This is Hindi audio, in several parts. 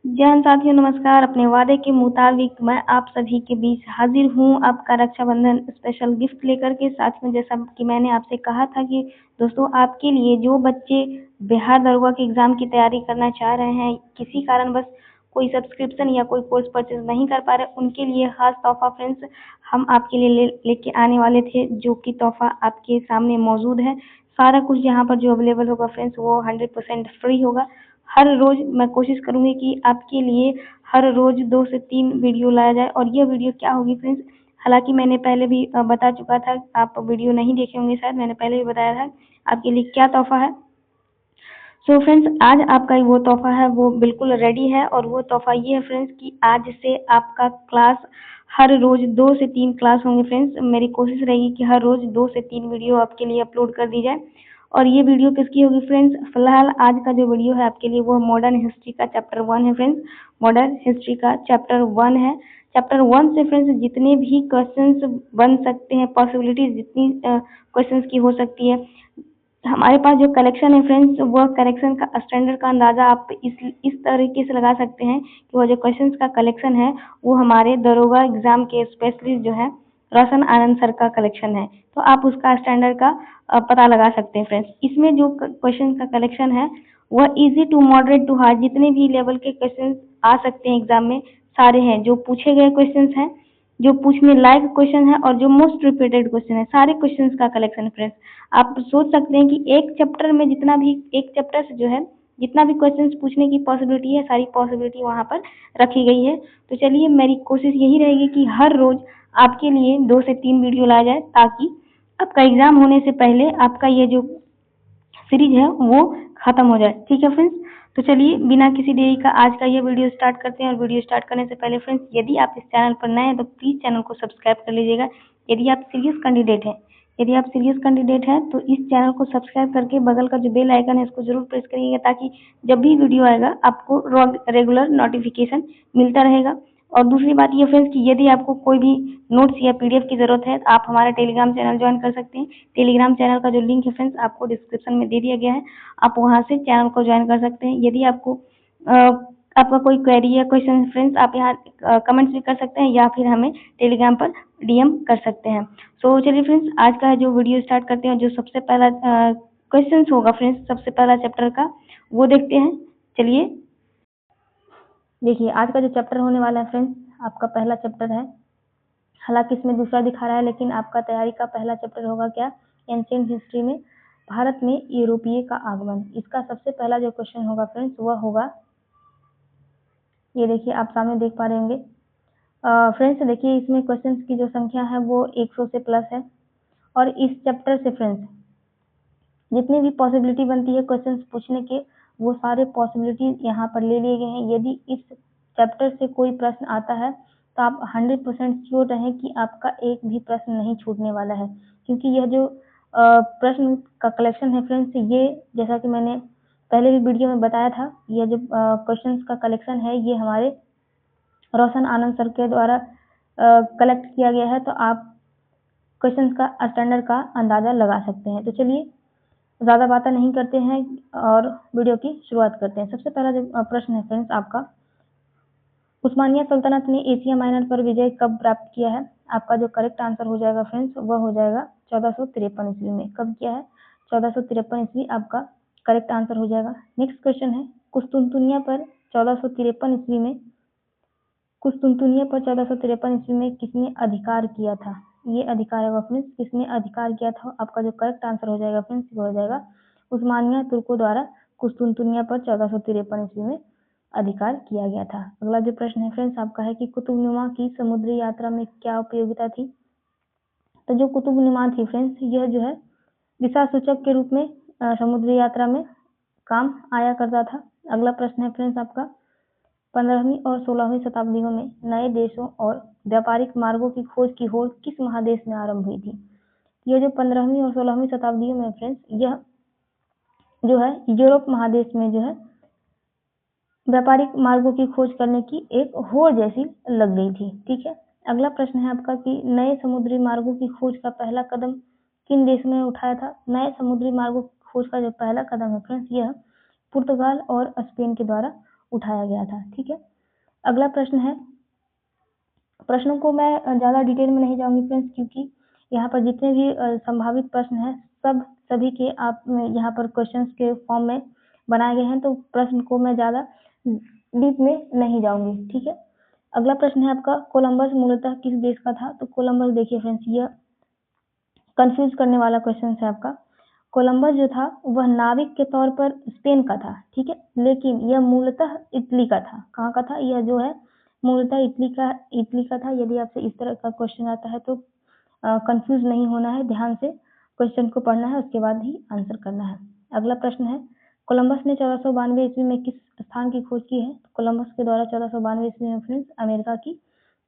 जैन साथियों नमस्कार। अपने वादे के मुताबिक मैं आप सभी के बीच हाजिर हूँ आपका रक्षाबंधन स्पेशल गिफ्ट लेकर के। साथ में जैसा कि मैंने आपसे कहा था कि दोस्तों आपके लिए जो बच्चे बिहार दरोगा के एग्ज़ाम की तैयारी करना चाह रहे हैं, किसी कारणवश कोई सब्सक्रिप्शन या कोई कोर्स परचेज नहीं कर पा रहे, उनके लिए खास तोहफा फ्रेंड्स हम आपके लिए लेके आने वाले थे, जो कि तोहफा आपके सामने मौजूद है। सारा कुछ यहाँ पर जो अवेलेबल होगा फ्रेंड्स वो 100% फ्री होगा। हर रोज मैं कोशिश करूंगी कि आपके लिए हर रोज 2 से 3 वीडियो लाया जाए। और ये वीडियो क्या होगी फ्रेंड्स, हालांकि मैंने पहले भी बता चुका था, आप वीडियो नहीं देखे होंगे शायद, मैंने पहले भी बताया था आपके लिए क्या तोहफा है। सो फ्रेंड्स आज आपका वो तोहफा है वो बिल्कुल रेडी है। और वो तोहफा ये है फ्रेंड्स कि आज से आपका क्लास हर रोज 2 से 3 क्लास होंगे फ्रेंड्स। मेरी कोशिश रहेगी कि हर रोज 2 से 3 वीडियो आपके लिए अपलोड कर दी जाए। और ये वीडियो किसकी होगी फ्रेंड्स, फिलहाल आज का जो वीडियो है आपके लिए वो मॉडर्न हिस्ट्री का चैप्टर 1 है फ्रेंड्स। मॉडर्न हिस्ट्री का चैप्टर 1 है। चैप्टर 1 से फ्रेंड्स जितने भी क्वेश्चंस बन सकते हैं, पॉसिबिलिटीज जितनी क्वेश्चंस की हो सकती है, हमारे पास जो कलेक्शन है फ्रेंड्स, वह कलेक्शन का स्टैंडर्ड का अंदाजा आप इस तरीके से लगा सकते हैं कि वह जो क्वेश्चंस का कलेक्शन है वो हमारे दरोगा एग्जाम के स्पेशलिस्ट जो है रोशन आनंद सर का कलेक्शन है। तो आप उसका स्टैंडर्ड का पता लगा सकते हैं फ्रेंड्स। इसमें जो क्वेश्चन का कलेक्शन है वह easy to moderate to hard, जितने भी लेवल के क्वेश्चन आ सकते हैं एग्जाम में सारे हैं। जो पूछे गए क्वेश्चन हैं, जो पूछने लायक क्वेश्चन है और जो मोस्ट रिपीटेड क्वेश्चन है, सारे क्वेश्चंस का कलेक्शन फ्रेंड्स। आप सोच सकते हैं कि एक चैप्टर में जितना भी, एक चैप्टर से जो है जितना भी क्वेश्चंस पूछने की पॉसिबिलिटी है, सारी पॉसिबिलिटी वहाँ पर रखी गई है। तो चलिए मेरी कोशिश यही रहेगी कि हर रोज आपके लिए 2 से 3 वीडियो लाया जाए, ताकि आपका एग्जाम होने से पहले आपका ये जो सीरीज है वो खत्म हो जाए। ठीक है फ्रेंड्स, तो चलिए बिना किसी देरी का आज का ये वीडियो स्टार्ट करते हैं। और वीडियो स्टार्ट करने से पहले फ्रेंड्स, यदि आप इस चैनल पर नए हैं तो प्लीज चैनल को सब्सक्राइब कर लीजिएगा। यदि आप सीरियस कैंडिडेट हैं, यदि आप सीरियस कैंडिडेट हैं तो इस चैनल को सब्सक्राइब करके बगल का जो बेल आइकन है इसको जरूर प्रेस करिएगा, ताकि जब भी वीडियो आएगा आपको रेगुलर नोटिफिकेशन मिलता रहेगा। और दूसरी बात ये फ्रेंड्स कि यदि आपको कोई भी नोट्स या पीडीएफ की जरूरत है तो आप हमारा टेलीग्राम चैनल ज्वाइन कर सकते हैं। टेलीग्राम चैनल का जो लिंक है फ्रेंड्स आपको डिस्क्रिप्शन में दे दिया गया है, आप वहां से चैनल को ज्वाइन कर सकते हैं। यदि आपको आपका कोई क्वेरी या क्वेश्चन फ्रेंड्स आप यहाँ कमेंट्स भी कर सकते हैं या फिर हमें टेलीग्राम पर डीएम कर सकते हैं। सो चलिए फ्रेंड्स आज का जो वीडियो स्टार्ट करते हैं। जो सबसे पहला क्वेश्चन होगा फ्रेंड्स, सबसे पहला चैप्टर का वो देखते हैं। चलिए देखिए आज का जो चैप्टर होने वाला है फ्रेंड्स, आपका पहला चैप्टर है। हालांकि इसमें दूसरा दिखा रहा है, लेकिन आपका तैयारी का पहला चैप्टर होगा क्या, एंशिएंट हिस्ट्री में भारत में यूरोपीय का आगमन। इसका सबसे पहला जो क्वेश्चन होगा फ्रेंड्स वह होगा, ये देखिए आप सामने देख पा रहे होंगे फ्रेंड्स। देखिए इसमें क्वेश्चंस की जो संख्या है वो 100 से प्लस है। और इस चैप्टर से फ्रेंड्स जितनी भी पॉसिबिलिटी बनती है क्वेश्चंस पूछने के, वो सारे पॉसिबिलिटी यहाँ पर ले लिए गए हैं। यदि इस चैप्टर से कोई प्रश्न आता है तो आप 100% श्योर रहें कि आपका एक भी प्रश्न नहीं छूटने वाला है, क्योंकि यह जो प्रश्न का कलेक्शन है फ्रेंड्स, ये जैसा कि मैंने पहले भी वीडियो में बताया था, यह जो क्वेश्चंस का कलेक्शन है ये हमारे रोशन आनंद सर के द्वारा कलेक्ट किया गया है। तो आप क्वेश्चंस का स्टैंडर्ड का अंदाजा लगा सकते हैं। तो चलिए ज़्यादा बातें नहीं करते हैं और वीडियो की शुरुआत करते हैं। सबसे पहला जो प्रश्न है फ्रेंड्स आपका, उस्मानिया सल्तनत ने एशिया माइनर पर विजय कब प्राप्त किया है। आपका जो करेक्ट आंसर हो जाएगा फ्रेंड्स वह हो जाएगा 1453 ईस्वी में। कब किया है, 1453 ईस्वी आपका करेक्ट आंसर हो जाएगा। नेक्स्ट क्वेश्चन है, कुस्तुनतुनिया पर 1453 ईस्वी में, कुस्तुनतुनिया पर 1453 ईस्वी में किसने अधिकार किया था। ये अधिकार है फ्रेंड्स, किसने अधिकार किया था। आपका जो करेक्ट आंसर हो जाएगा फ्रेंड्स वो हो जाएगा उस्मानिया तुर्कों द्वारा कुस्तुनतुनिया पर 1453 ईस्वी में अधिकार किया गया था। अगला जो प्रश्न है फ्रेंड्स आपका है कि कुतुबनुमा की समुद्री यात्रा में क्या उपयोगिता थी। तो जो कुतुबनुमा थी फ्रेंड्स, यह जो है दिशा सूचक के रूप में समुद्री यात्रा में काम आया करता था। अगला प्रश्न है फ्रेंड्स आपका, 15वीं और 16वीं शताब्दियों में नए देशों और व्यापारिक मार्गों की खोज की होड़ किस महादेश में आरंभ हुई थी। यह जो 15वीं और 16वीं शताब्दियों में फ्रेंड्स, यह जो है यूरोप महादेश में जो है व्यापारिक मार्गों की खोज करने की एक होड़ जैसी लग गई थी। ठीक है, अगला प्रश्न है आपका कि नए समुद्री मार्गों की खोज का पहला कदम किन देशों ने उठाया था। नए समुद्री मार्गों की खोज का जो पहला कदम है फ्रेंड्स, यह पुर्तगाल और स्पेन के द्वारा उठाया गया था। ठीक है, अगला प्रश्न है, प्रश्नों को मैं ज़्यादा डिटेल में नहीं जाऊंगी फ्रेंड्स, क्योंकि यहाँ पर जितने भी संभावित प्रश्न हैं सभी के आप यहाँ पर क्वेश्चंस के फॉर्म में बनाए गए हैं, तो प्रश्न को मैं ज़्यादा डीप में नहीं जाऊंगी। ठीक है, अगला प्रश्न है आपका, कोलंबस मूलतः किस देश का था? तो कोलंबस देखिए फ्रेंड्स, यह कंफ्यूज करने वाला क्वेश्चन है आपका। कोलंबस जो था वह नाविक के तौर पर स्पेन का था। ठीक है, लेकिन यह मूलतः इटली का था। कहाँ का था? यह जो है मूलतः इटली का था। यदि आपसे इस तरह का क्वेश्चन आता है तो कंफ्यूज नहीं होना है, ध्यान से क्वेश्चन को पढ़ना है, उसके बाद ही आंसर करना है। अगला प्रश्न है, कोलंबस ने 1492 ईस्वी में किस स्थान की खोज की है? कोलंबस के द्वारा 1492 ईस्वी में फ्रेंड्स अमेरिका की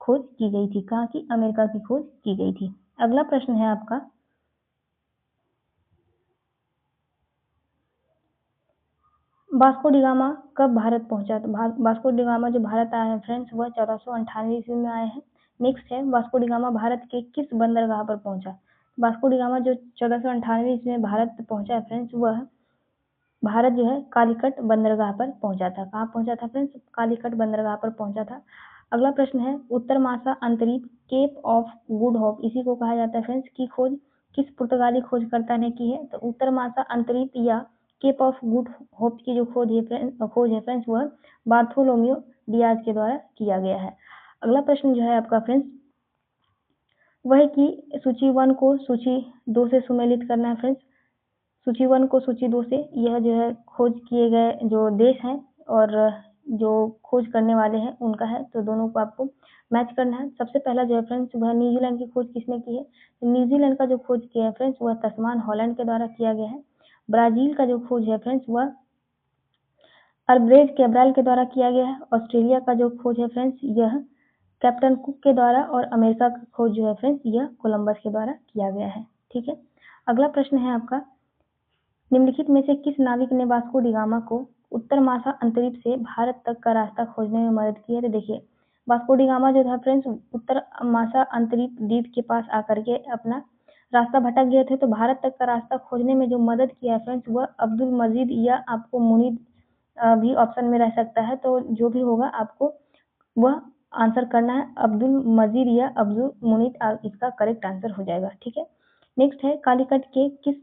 खोज की गई थी। कहाँ की? अमेरिका की खोज की गई थी। अगला प्रश्न है आपका, वास्को डी गामा कब भारत पहुंचा? तो वास्को डी गामा जो भारत आया है फ्रेंड्स, वह 1498 ईस्वी में आए हैं। नेक्स्ट है, वास्को डी गामा भारत के किस बंदरगाह पर पहुंचा? वास्को डी गामा जो 1498 ईस्वी में भारत पहुंचा है फ्रेंड्स, वह भारत जो है कालीकट बंदरगाह पर पहुंचा था। कहाँ पहुंचा था फ्रेंड्स? कालीकट बंदरगाह पर पहुंचा था। अगला प्रश्न है, उत्तर मासा अंतरीप केप ऑफ गुड होप इसी को कहा जाता है फ्रेंड्स, की खोज किस पुर्तगाली खोजकर्ता ने की है? तो उत्तर मासा अंतरीप या केप ऑफ गुड होप की जो खोज है फ्रेंड्स, वह बार्थोलोम्यू डियाज के द्वारा किया गया है। अगला प्रश्न जो है आपका फ्रेंड्स, वह की सूची 1 को सूची 2 से सुमेलित करना है फ्रेंड्स। सूची 1 को सूची 2 से, यह जो है खोज किए गए जो देश हैं और जो खोज करने वाले हैं उनका है, तो दोनों को आपको मैच करना है। सबसे पहला जो है फ्रेंड्स, वह न्यूजीलैंड की खोज किसने की है? तो न्यूजीलैंड का जो खोज किया है फ्रेंड्स, वह तस्मान हॉलैंड के द्वारा किया गया है। ब्राजील का जो खोज है फ्रेंड्स, वह अल्ब्रेज कैब्राल के द्वारा किया गया है। ऑस्ट्रेलिया का जो खोज है फ्रेंड्स, यह कैप्टन कुक के द्वारा, और अमेरिका का खोज जो है फ्रेंड्स, यह कोलंबस के द्वारा किया गया है। ठीक है, अगला प्रश्न है आपका, निम्नलिखित में से किस नाविक ने वास्को डी गामा को उत्तर मासा अंतरिक्ष से भारत तक का रास्ता खोजने में मदद की है? तो देखिए, वास्को डी गामा जो था फ्रेंड्स, उत्तर मासा अंतरिक्ष द्वीप के पास आकर के अपना रास्ता भटक गए थे, तो भारत तक का रास्ता खोजने में जो मदद किया है फ्रेंड्स, वह अब्दुल मजीद या आपको मुनीद भी ऑप्शन में रह सकता है, तो जो भी होगा आपको वह आंसर करना है। अब्दुल मजीद या अब्दुल मुनीद इसका करेक्ट आंसर हो जाएगा। ठीक है, नेक्स्ट है, कालीकट के किस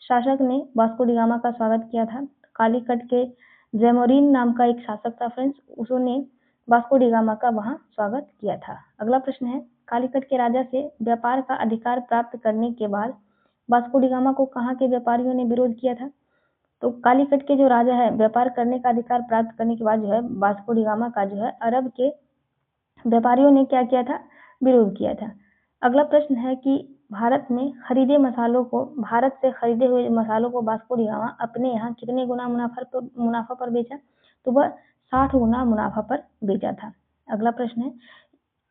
शासक ने वास्को डी गामा का स्वागत किया था? कालीकट के जैमोरिन नाम का एक शासक था फ्रेंड्स, उसने वास्को डी गामा का वहां स्वागत किया था। अगला प्रश्न है, कालीकट के राजा से व्यापार का अधिकार प्राप्त करने के बाद वास्को डी गामा को कहाँ के व्यापारियों ने विरोध किया था? तो कालीकट के जो राजा है, व्यापार करने का अधिकार प्राप्त करने के बाद जो है वास्को डी गामा का जो है अरब के व्यापारियों ने क्या किया था? विरोध किया था। अगला प्रश्न है कि भारत से खरीदे हुए मसालों को वास्को डी गामा अपने यहाँ कितने गुना मुनाफा पर बेचा? तो वह 60 गुना मुनाफा पर बेचा था। अगला प्रश्न है,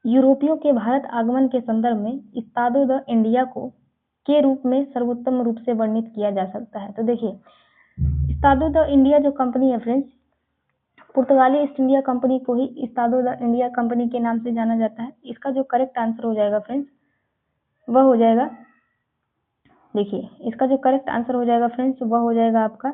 यूरोपियों के भारत आगमन के संदर्भ में इस्तादो द इंडिया को के रूप में सर्वोत्तम रूप से वर्णित किया जा सकता है? तो देखिए, इस्तादो द इंडिया जो कंपनी है फ्रेंड्स, पुर्तगाली ईस्ट इंडिया कंपनी को ही इस्तादो द इंडिया कंपनी के नाम से जाना जाता है। इसका जो करेक्ट आंसर हो जाएगा फ्रेंड्स, वह हो जाएगा, देखिए इसका जो करेक्ट आंसर हो जाएगा फ्रेंड्स, वह हो जाएगा आपका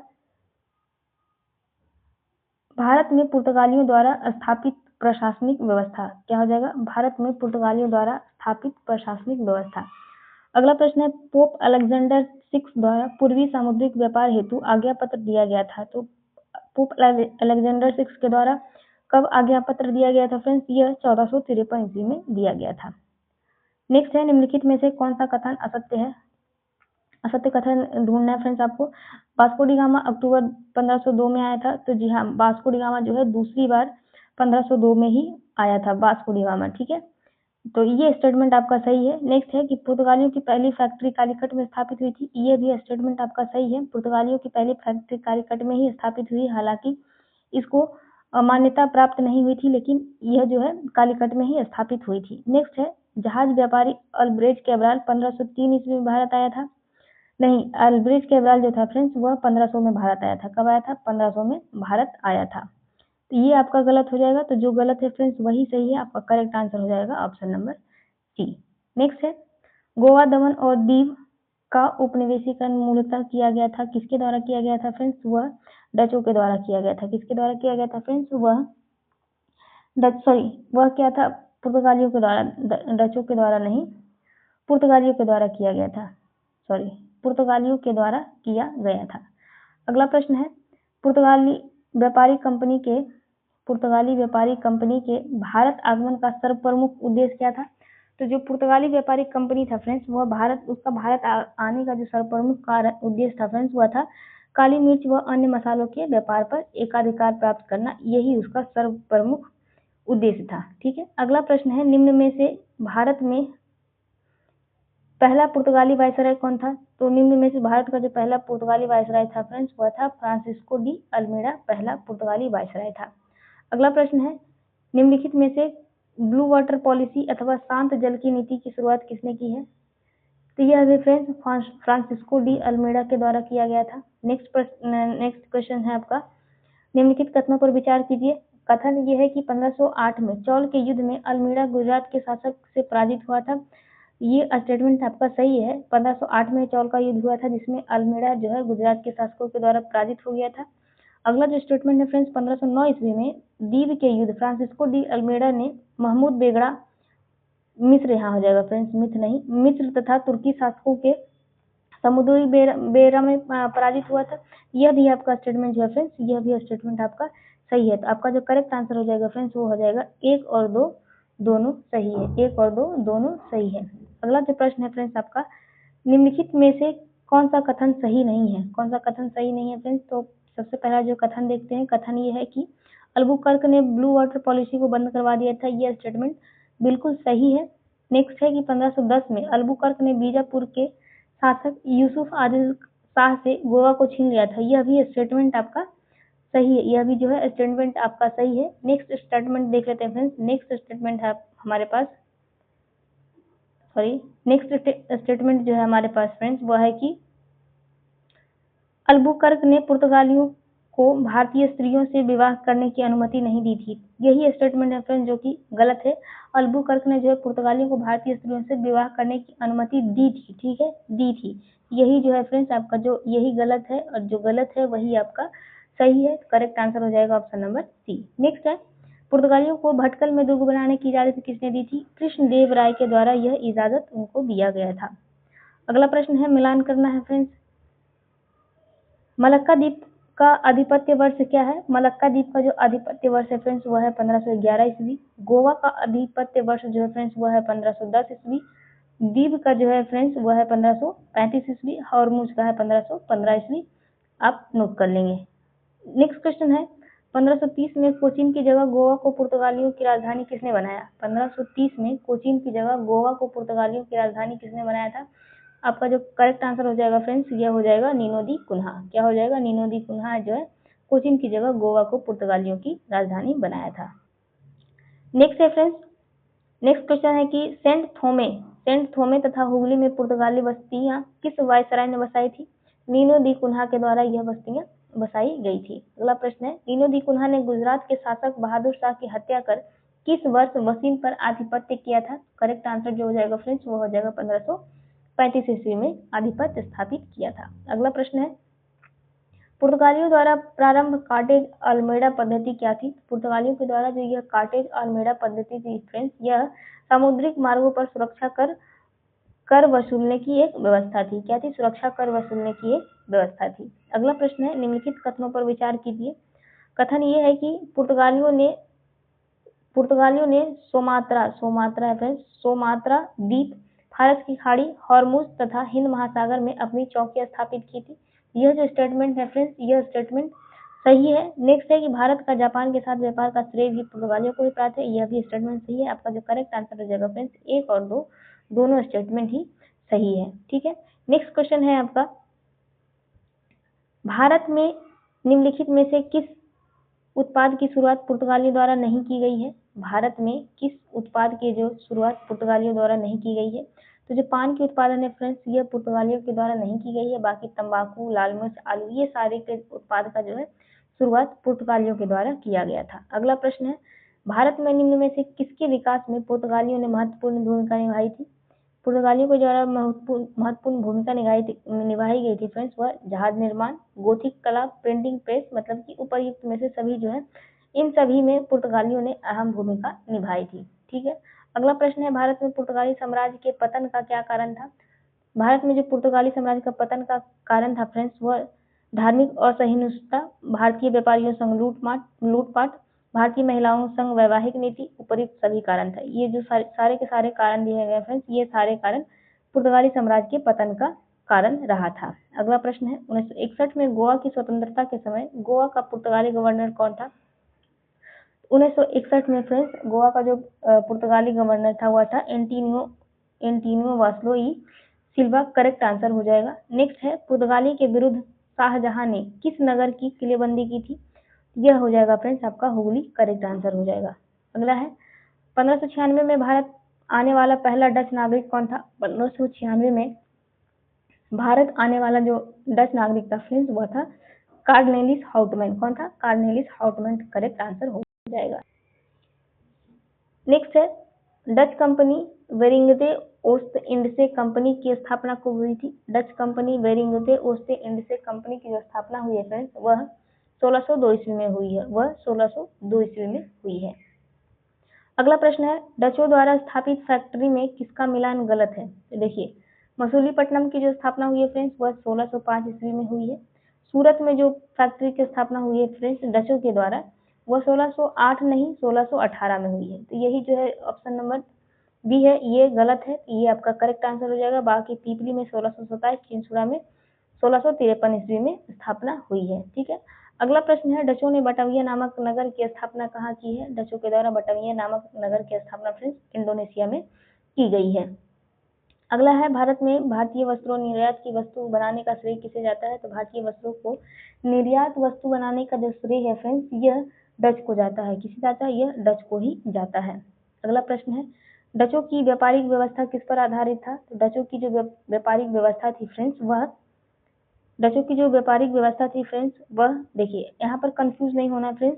भारत में पुर्तगालियों द्वारा स्थापित प्रशासनिक व्यवस्था। क्या हो जाएगा? भारत में पुर्तगालियों द्वारा स्थापित प्रशासनिक व्यवस्था। अगला प्रश्न है, पोप अलेक्जेंडर 6 द्वारा पूर्वी सामुद्रिक व्यापार हेतु आज्ञा पत्र दिया गया था। तो पोप अलेक्जेंडर 6 के द्वारा कब आज्ञा पत्र दिया गया था फ्रेंड्स? यह 1453 ईस्वी में दिया गया था। नेक्स्ट है, निम्नलिखित में से कौन सा कथन असत्य है? असत्य कथन ढूंढना है फ्रेंड्स आपको। वास्को डी गामा अक्टूबर 1502 में आया था, तो जी हाँ, वास्को डी गामा जो है दूसरी बार 1502 में ही आया था वास्को डी गामा। ठीक है, तो ये स्टेटमेंट आपका सही है। नेक्स्ट है कि पुर्तगालियों की पहली फैक्ट्री कालीकट में स्थापित हुई थी। ये भी स्टेटमेंट आपका सही है, पुर्तगालियों की पहली फैक्ट्री कालीकट में ही स्थापित हुई, हालांकि इसको मान्यता प्राप्त नहीं हुई थी, लेकिन यह जो है कालीकट में ही स्थापित हुई थी। नेक्स्ट है, जहाज व्यापारी अल्ब्रेज कैब्राल 1503 ईस्वी में भारत आया था। नहीं, अल्ब्रेज कैब्राल जो था फ्रेंड्स, वह 1500 में भारत आया था। कब आया था? 1500 में भारत आया था। तो ये आपका गलत हो जाएगा, तो जो गलत है फ्रेंड्स वही सही है, आपका करेक्ट आंसर हो जाएगा ऑप्शन नंबर सी। नेक्स्ट है, गोवा, दमन और दीव का उपनिवेशीकरण मूलतः किया गया था, किसके द्वारा किया गया था फ्रेंड्स? वह डचों के द्वारा किया गया था। किसके द्वारा किया गया था फ्रेंड्स? वह क्या था? पुर्तगालियों के द्वारा, डचों के द्वारा नहीं, पुर्तगालियों के द्वारा किया गया था। पुर्तगालियों के द्वारा किया गया था। अगला प्रश्न है, पुर्तगाली व्यापारी कंपनी के भारत आगमन का सर्वप्रमुख उद्देश्य क्या था? तो जो पुर्तगाली व्यापारी कंपनी था फ्रेंड्स, वह भारत आने का जो सर्वप्रमुख उद्देश्य था फ्रेंड्स, वह था काली मिर्च व अन्य मसालों के व्यापार पर एकाधिकार प्राप्त करना। यही उसका सर्वप्रमुख उद्देश्य था। ठीक है। अगला प्रश्न है, निम्न में से भारत में पहला पुर्तगाली वायसराय कौन था? तो निम्न में से भारत का जो पहला पुर्तगाली वायसराय था फ्रेंड्स, वह था फ्रांसिस्को डी अल्मेडा, पहला पुर्तगाली वायसराय था। अगला प्रश्न है, निम्नलिखित में से ब्लू वाटर पॉलिसी अथवा शांत जल की नीति की शुरुआत किसने की है? तो यह भी फ्रेंड्स फ्रांसिस्को डी अल्मेडा के द्वारा किया गया था। नेक्स्ट क्वेश्चन है आपका, निम्नलिखित कथनों पर विचार कीजिए। कथन यह है कि 1508 में चौल के युद्ध में अल्मेडा गुजरात के शासक से पराजित हुआ था। ये स्टेटमेंट आपका सही है। 1508 में चौल का युद्ध हुआ था जिसमें अल्मेडा जो है गुजरात के शासकों के द्वारा पराजित हो गया था। अगला जो स्टेटमेंट है फ्रेंड्स, 1509 ईस्वी में दीव के युद्ध फ्रांसिस्को डी अल्मेडा ने महमूद बेगड़ा, मिस्र यहाँ हो जाएगा फ्रेंड्स, मिस्र तथा तुर्की शासकों के समुद्री बेरा में पराजित हुआ था। यह भी आपका स्टेटमेंट जो है फ्रेंड्स, यह भी स्टेटमेंट आपका सही है। तो आपका जो करेक्ट आंसर हो जाएगा फ्रेंड्स, वो हो जाएगा 1 और 2 दोनों सही है। 1 और 2 दोनों सही है। अगला जो प्रश्न है फ्रेंड्स आपका, निम्नलिखित में से कौन सा कथन सही नहीं है? कौन सा कथन सही नहीं है फ्रेंड्स? तो सबसे पहला जो कथन देखते हैं, कथन ये है कि अल्बुकर्क ने ब्लू वाटर पॉलिसी को बंद करवा दिया था। यह स्टेटमेंट बिल्कुल सही है। नेक्स्ट है कि 1510 में अल्बुकर्क ने बीजापुर के शासक यूसुफ आदिल शाह से गोवा को छीन लिया था। यह भी स्टेटमेंट आपका सही है। यह भी जो है स्टेटमेंट आपका सही है। नेक्स्ट स्टेटमेंट देख लेते हैं फ्रेंड्स। नेक्स्ट स्टेटमेंट है हमारे पास, नेक्स्ट स्टेटमेंट जो है हमारे पास फ्रेंड्स, वह है कि अल्बुकर्क ने पुर्तगालियों को भारतीय स्त्रियों से विवाह करने की अनुमति नहीं दी थी। यही स्टेटमेंट है फ्रेंड्स जो कि गलत है। अल्बुकर्क ने जो है पुर्तगालियों को भारतीय स्त्रियों से विवाह करने की अनुमति दी थी। ठीक है, दी थी। यही जो है फ्रेंड्स आपका जो यही गलत है और जो गलत है वही आपका सही है। करेक्ट आंसर हो जाएगा ऑप्शन नंबर सी। नेक्स्ट है, पुर्तगालियों को भटकल में दुर्ग बनाने की इजाजत किसने दी थी? कृष्णदेव राय के द्वारा यह इजाजत उनको दिया गया था। अगला प्रश्न है, मिलान करना है फ्रेंड्स। मलक्का द्वीप का आधिपत्य वर्ष क्या है? मलक्का द्वीप का जो आधिपत्य वर्ष है फ्रेंड्स वह है 1511 ईस्वी। गोवा का आधिपत्य वर्ष जो है फ्रेंड्स वह है 1510 ईस्वी। द्वीप का जो है फ्रेंड्स वह है 1535 ईस्वी। हॉर्मुज का है 1515 ईस्वी। आप नोट कर लेंगे। नेक्स्ट क्वेश्चन है, 1530 में कोचीन की जगह गोवा को पुर्तगालियों की राजधानी किसने बनाया? 1530 में कोचीन की जगह गोवा को पुर्तगालियों की राजधानी किसने बनाया था? आपका जो करेक्ट आंसर हो जाएगा फ्रेंड्स, यह हो जाएगा नीनो दी कुन्हा। क्या हो जाएगा? नीनो दी कुन्हा जो है कोचीन की जगह गोवा को पुर्तगालियों की राजधानी बनाया था। नेक्स्ट है फ्रेंड्स, नेक्स्ट क्वेश्चन है कि सेंट थोमे तथा हुगली में पुर्तगाली बस्तियां किस वायसराय ने बसाई थी? नीनो दी कुन्हा के द्वारा यह बस्तियां बसाई गई थी। अगला प्रश्न है, नीनो दी कुन्हा ने गुजरात के शासक बहादुर शाह की हत्या कर किस वर्ष वसीम पर आधिपत्य किया था? करेक्ट आंसर जो हो जाएगा फ्रेंड्स वो हो जाएगा 1535 ईस्वी में आधिपत्य स्थापित किया था। अगला प्रश्न है, पुर्तगालियों द्वारा प्रारंभ कार्टेज अल्मेडा पद्धति क्या थी? पुर्तगालियों के द्वारा जो यह कार्टेज अल्मेडा पद्धति थी फ्रेंड्स, यह सामुद्रिक मार्गों पर सुरक्षा कर वसूलने की एक व्यवस्था थी। क्या थी? सुरक्षा कर वसूलने की एक व्यवस्था थी। अगला प्रश्न है, निम्नलिखित कथनों पर विचार कीजिए। कथन ये है कि पुर्तगालियों ने सोमात्रा द्वीप, फारस की खाड़ी, हॉर्मुज तथा हिंद महासागर में अपनी चौकियां स्थापित की थी। यह जो स्टेटमेंट है फ्रेंड्स, यह स्टेटमेंट सही है। नेक्स्ट है कि भारत का जापान के साथ व्यापार का श्रेय भी पुर्तगालियों को ही प्राप्त है। यह भी स्टेटमेंट सही है। आपका जो करेक्ट आंसर हो जाएगा फ्रेंड्स 1 और 2 दोनों स्टेटमेंट ही सही है। ठीक है। नेक्स्ट क्वेश्चन है आपका, भारत में निम्नलिखित में से किस उत्पाद की शुरुआत पुर्तगालियों द्वारा नहीं की गई है? भारत में किस उत्पाद की जो शुरुआत पुर्तगालियों द्वारा नहीं की गई है? तो जो पान की उत्पादन है फ्रेंड्स, यह पुर्तगालियों के द्वारा नहीं की गई है। बाकी तंबाकू, लाल मिर्च, आलू, ये सारे के उत्पाद का जो है शुरुआत पुर्तगालियों के द्वारा किया गया था। अगला प्रश्न है, भारत में निम्न में से किसके विकास में पुर्तगालियों ने महत्वपूर्ण भूमिका निभाई थी? पुर्तगालियों के द्वारा महत्वपूर्ण भूमिका निभाई गई थी फ्रेंड्स वह जहाज निर्माण, गोथिक कला, प्रिंटिंग प्रेस, मतलब कि उपर्युक्त में से सभी जो है इन सभी में पुर्तगालियों ने अहम भूमिका निभाई थी। ठीक है, अगला प्रश्न है भारत में पुर्तगाली साम्राज्य के पतन का क्या कारण था। भारत में जो पुर्तगाली साम्राज्य का पतन का कारण था फ्रेंड्स वह धार्मिक असहिष्णुता, भारतीय व्यापारियों संग लूटपाट, भारतीय महिलाओं संग वैवाहिक नीति, उपर्युक्त सभी कारण था। ये जो सारे के सारे कारण दिए गए फ्रेंड्स, ये सारे कारण पुर्तगाली साम्राज्य के पतन का कारण रहा था। अगला प्रश्न है 1961 में गोवा की स्वतंत्रता के समय गोवा का पुर्तगाली गवर्नर कौन था। 1961 में फ्रेंड्स गोवा का जो पुर्तगाली गवर्नर था वह था एंटीनियो वास्लो ई सिल्वा। करेक्ट आंसर हो जाएगा। नेक्स्ट है पुर्तगाली के विरुद्ध शाहजहां ने किस नगर की किलेबंदी की थी। यह हो जाएगा फ्रेंड्स आपका हुगली। करेक्ट आंसर हो जाएगा। अगला है 1596 में भारत आने वाला पहला डच नागरिक कौन था। 1596 में भारत आने वाला जो डच नागरिक था फ्रेंड्स वह था कार्नेलिस हाउटमैन। कौन था। कार्नेलिस हाउटमैन। करेक्ट आंसर हो जाएगा। नेक्स्ट है डच कंपनी वेरिंगटे ओस्ट इंडसे कंपनी की स्थापना कब हुई थी। डच कंपनी वेरिंगटे ओस्ट इंडसे कंपनी की जो स्थापना हुई है फ्रेंड्स वह 1602 ईस्वी में हुई है। वह 1602 ईस्वी में हुई है। अगला प्रश्न है डचों द्वारा स्थापित फैक्ट्री में किसका मिलान गलत है। तो देखिए मसूलीपट्टनम की जो स्थापना हुई है फ्रेंड्स वह 1605 ईस्वी में हुई है। सूरत में जो फैक्ट्री की स्थापना हुई है फ्रेंड्स डचों के द्वारा वह 1608 नहीं 1618 में हुई है। तो यही जो है ऑप्शन नंबर बी है ये गलत है। ये आपका करेक्ट आंसर हो जाएगा। बाकी पीपली में 1627, चिंचुड़ा में 1653 ईस्वी में स्थापना हुई है। ठीक है, अगला प्रश्न है डचों ने बटाविया नामक नगर की स्थापना कहाँ की है। डचों के द्वारा बटाविया नामक नगर की स्थापना फ्रेंड्स इंडोनेशिया में की गई है। अगला है भारत में भारतीय वस्त्रों निर्यात की वस्तु बनाने का श्रेय किसे जाता है। तो भारतीय वस्त्रों को निर्यात वस्तु बनाने का जो श्रेय है फ्रेंड्स यह डच को जाता है। किसे जाता है। यह डच को ही जाता है। अगला प्रश्न है डचों की व्यापारिक व्यवस्था किस पर आधारित था। तो डचों की जो व्यापारिक व्यवस्था थी फ्रेंड्स वह देखिए यहाँ पर कंफ्यूज नहीं होना फ्रेंड्स।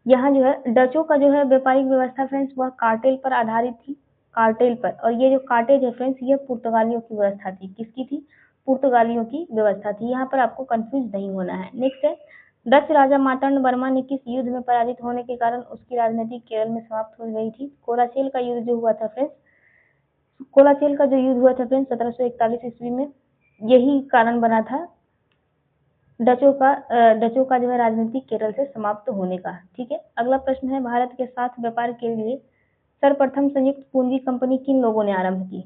यहाँ जो है डचों का जो है व्यापारिक व्यवस्था फ्रेंड्स वह कार्टेल पर आधारित थी। कार्टेल पर। और ये जो कार्टेज है फ्रेंड्स ये पुर्तगालियों की व्यवस्था थी। किसकी थी। पुर्तगालियों की व्यवस्था थी। यहाँ पर आपको कंफ्यूज नहीं होना है। नेक्स्ट है डच राजा मार्तंड वर्मा ने किस युद्ध में पराजित होने के कारण उसकी राजनीति केरल में समाप्त हो गई थी। कोलाचेल का युद्ध जो हुआ था फ्रेंड्स कोलाचेल का जो युद्ध हुआ था फ्रेंड्स 1741 ईस्वी में यही कारण बना था डचों का जो है राजनीति केरल से समाप्त होने का। ठीक है, अगला प्रश्न है भारत के साथ व्यापार के लिए सर्वप्रथम संयुक्त पूंजी कंपनी किन लोगों ने आरंभ की।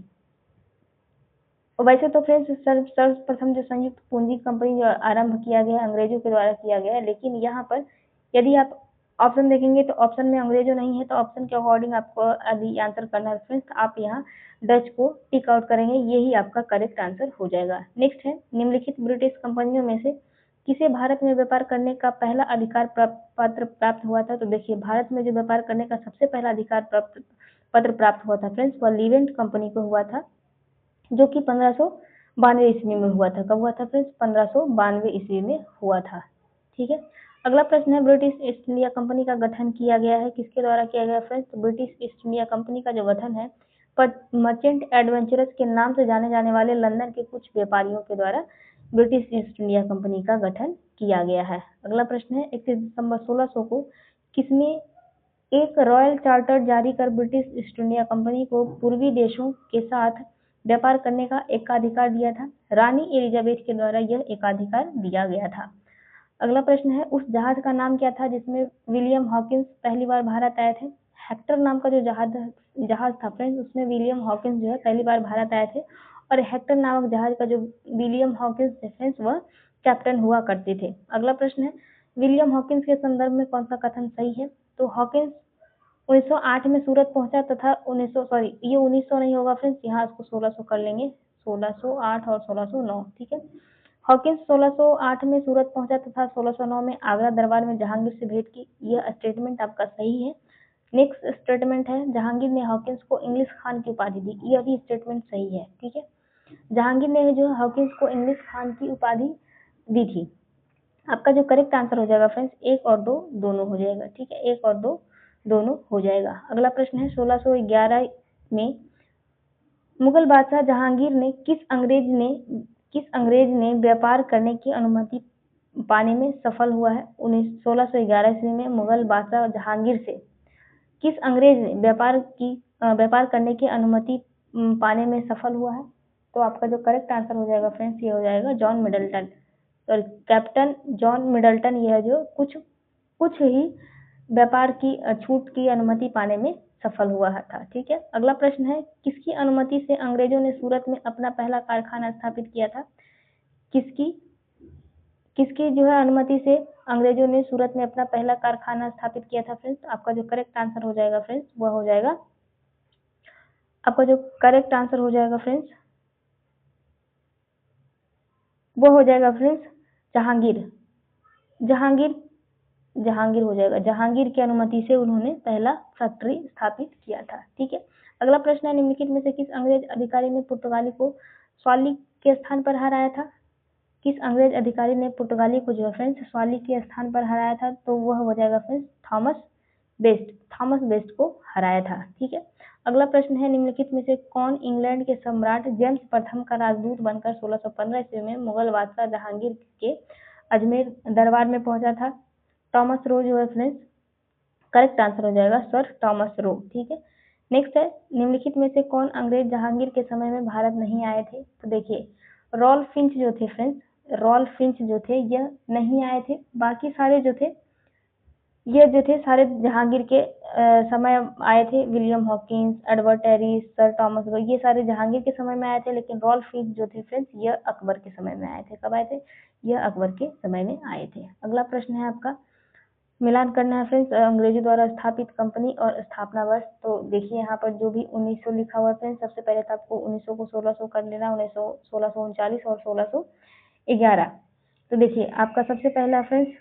वैसे तो फ्रेंड्स सर्वप्रथम जो संयुक्त पूंजी कंपनी जो आरंभ किया गया अंग्रेजों के द्वारा किया गया, लेकिन यहाँ पर यदि आप ऑप्शन देखेंगे तो ऑप्शन में अंग्रेजों नहीं है, तो ऑप्शन के अकॉर्डिंग आपको अभी आंसर करना है फ्रेंड्स। आप यहाँ डच को टिक आउट करेंगे, यही आपका करेक्ट आंसर हो जाएगा। नेक्स्ट है निम्नलिखित ब्रिटिश कंपनियों में से किसे भारत में व्यापार करने का पहला अधिकार पत्र प्राप्त हुआ था। तो देखिए भारत में जो व्यापार करने का सबसे पहला अधिकार पत्र प्राप्त हुआ था फ्रेंड्स वह लीवेंट कंपनी को हुआ था, जो कि 1592 ईस्वी में हुआ था। कब हुआ था फ्रेंड्स 1592 ईस्वी में हुआ था। ठीक है, अगला प्रश्न है ब्रिटिश ईस्ट इंडिया कंपनी का गठन किया गया है किसके द्वारा किया गया फ्रेंड्स। तो ब्रिटिश ईस्ट इंडिया कंपनी का जो गठन है मर्चेंट एडवेंचरर्स के नाम से जाने जाने वाले लंदन के कुछ व्यापारियों के द्वारा ब्रिटिश ईस्ट इंडिया कंपनी का गठन किया गया है। अगला प्रश्न है 31 दिसंबर 1600 को किसने एक रॉयल चार्टर जारी कर ब्रिटिश ईस्ट इंडिया कंपनी को पूर्वी देशों के साथ व्यापार करने का एकाधिकार दिया था। रानी एलिजाबेथ के द्वारा यह एकाधिकार दिया गया था। अगला प्रश्न है उस जहाज का नाम क्या था जिसमें विलियम हॉकिंस पहली बार भारत आए थे। हेक्टर नाम का जो जहाज था फ्रेंड्स उसमें विलियम हॉकिंस जो है पहली बार भारत आए थे, और हेक्टर नामक जहाज का जो विलियम हॉकिंस थे फ्रेंड्स वह कैप्टन हुआ करते थे। अगला प्रश्न है विलियम हॉकिंस के संदर्भ में कौन सा कथन सही है। तो हॉकिंस 1908 में सूरत पहुंचा तथा 1900 नहीं होगा फ्रेंड्स, यहाँ इसको 1600 कर लेंगे। 1608 और 1609। ठीक है, हॉकिंस 1608 में सूरत पहुंचा तथा 1609 में आगरा दरबार में जहांगीर से भेंट की। यह स्टेटमेंट आपका सही है। नेक्स्ट स्टेटमेंट है जहांगीर ने हॉकिंस को इंग्लिश खान की उपाधि दी। यह भी स्टेटमेंट सही है। ठीक है, जहांगीर ने जो हॉकिंस को इंग्लिश खान की उपाधि दी थी। आपका जो करेक्ट आंसर हो जाएगा फ्रेंड्स 1 और 2 दोनों हो जाएगा। ठीक है, 1 और 2 दोनों हो जाएगा। अगला प्रश्न है 1611 में मुगल बादशाह जहांगीर ने किस अंग्रेज ने व्यापार करने की अनुमति पाने में सफल हुआ है? 1611 ईस्वी में मुगल बादशाह जहांगीर से किस अंग्रेज ने व्यापार करने की अनुमति पाने में सफल हुआ है? तो आपका जो करेक्ट आंसर हो जाएगा फ्रेंड्स, ये हो जाएगा जॉन मिडल्टन। तो कैप्टन जॉन मिडल्टन यह जो कुछ ही व्यापार की छूट की अनुमति पाने में सफल हुआ था। ठीक है, अगला प्रश्न है, किसकी अनुमति से अंग्रेजों ने सूरत में अपना पहला कारखाना स्थापित किया था? किसकी जो है अनुमति से अंग्रेजों ने सूरत में अपना पहला कारखाना स्थापित किया था फ्रेंड्स? आपका जो करेक्ट आंसर हो जाएगा फ्रेंड्स, वह हो जाएगा, आपका जो करेक्ट आंसर हो जाएगा फ्रेंड्स, वो हो जाएगा फ्रेंड्स जहांगीर हो जाएगा। जहांगीर की अनुमति से उन्होंने पहला फैक्ट्री स्थापित किया था। ठीक है, अगला प्रश्न है, निम्नलिखित में से किस अंग्रेज अधिकारी ने पुर्तगाली को स्वाली के स्थान पर हराया था? किस अंग्रेज अधिकारी ने पुर्तगाली को जो है फ्रेंड्स स्वाली के स्थान पर हराया था? तो वह हो जाएगा फ्रेंड्स थॉमस बेस्ट को हराया था। ठीक है, अगला प्रश्न है, निम्नलिखित में से कौन इंग्लैंड के सम्राट जेम्स प्रथम का राजदूत बनकर 1615 ईस्वी में मुगल बादशाह जहांगीर के अजमेर दरबार में पहुंचा था? थॉमस रो जो है फ्रेंड्स, करेक्ट आंसर हो जाएगा सर थॉमस रो। ठीक है, नेक्स्ट है, निम्नलिखित में से कौन अंग्रेज जहांगीर के समय में भारत नहीं आए थे? तो देखिए, रॉल्फ फिंच जो थे फ्रेंड्स, रॉल्फ फिंच जो थे यह नहीं आए थे। बाकी सारे जो थे सारे जहांगीर के समय आए थे। William Hawkins, Edward Terry, Sir Thomas Roe, ये सारे जहांगीर के समय में आए थे, लेकिन रॉल्फ फिंच जो थे फ्रेंड्स यह अकबर के समय में आए थे। कब आए थे? यह अकबर के समय में आए थे। अगला प्रश्न है आपका, मिलान करना है फ्रेंड्स अंग्रेजों द्वारा स्थापित कंपनी और स्थापना वर्ष। तो देखिए यहाँ पर जो भी 1900 लिखा हुआ है फ्रेंड्स, सबसे पहले तो आपको 1900 को 1600 कर लेना, 1639 और 1611। तो देखिए आपका सबसे पहला फ्रेंड्स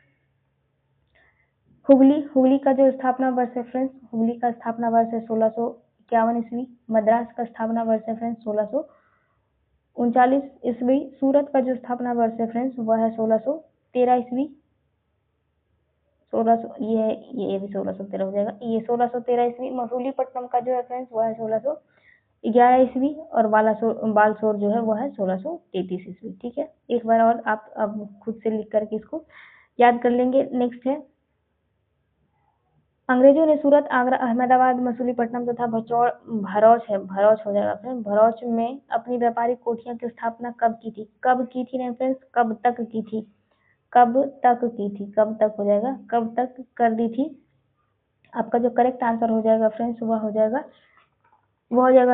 हुगली का जो स्थापना वर्ष है फ्रेंड्स, हुगली का स्थापना वर्ष है 1651 ईस्वी। मद्रास का स्थापना वर्ष है फ्रेंड्स 1639 ईस्वी। सूरत का जो स्थापना वर्ष है फ्रेंड्स वह है 1613 ईस्वी। 1600 ये भी 1613 हो जाएगा, ये 1613 ईस्वी। मसूलीपट्टनम का जो है फ्रेंड्स वह है 1611 ईस्वी, और बालसोर जो है वह है 1633 ईस्वी। ठीक है, एक बार और आप अब खुद से लिख करके इसको याद कर लेंगे। नेक्स्ट है, अंग्रेजों ने सूरत, आगरा, अहमदाबाद, मसूलीपट्टनम तथा भरौच हो जाएगा फ्रेंड्स, भरौच में अपनी व्यापारिक कोठियों की स्थापना कब की थी? कब की थी नहीं फ्रेंड्स, कब तक की थी? कब तक हो जाएगा, कब तक कर दी थी? आपका जो करेक्ट आंसर हो जाएगा फ्रेंड्स वह हो जाएगा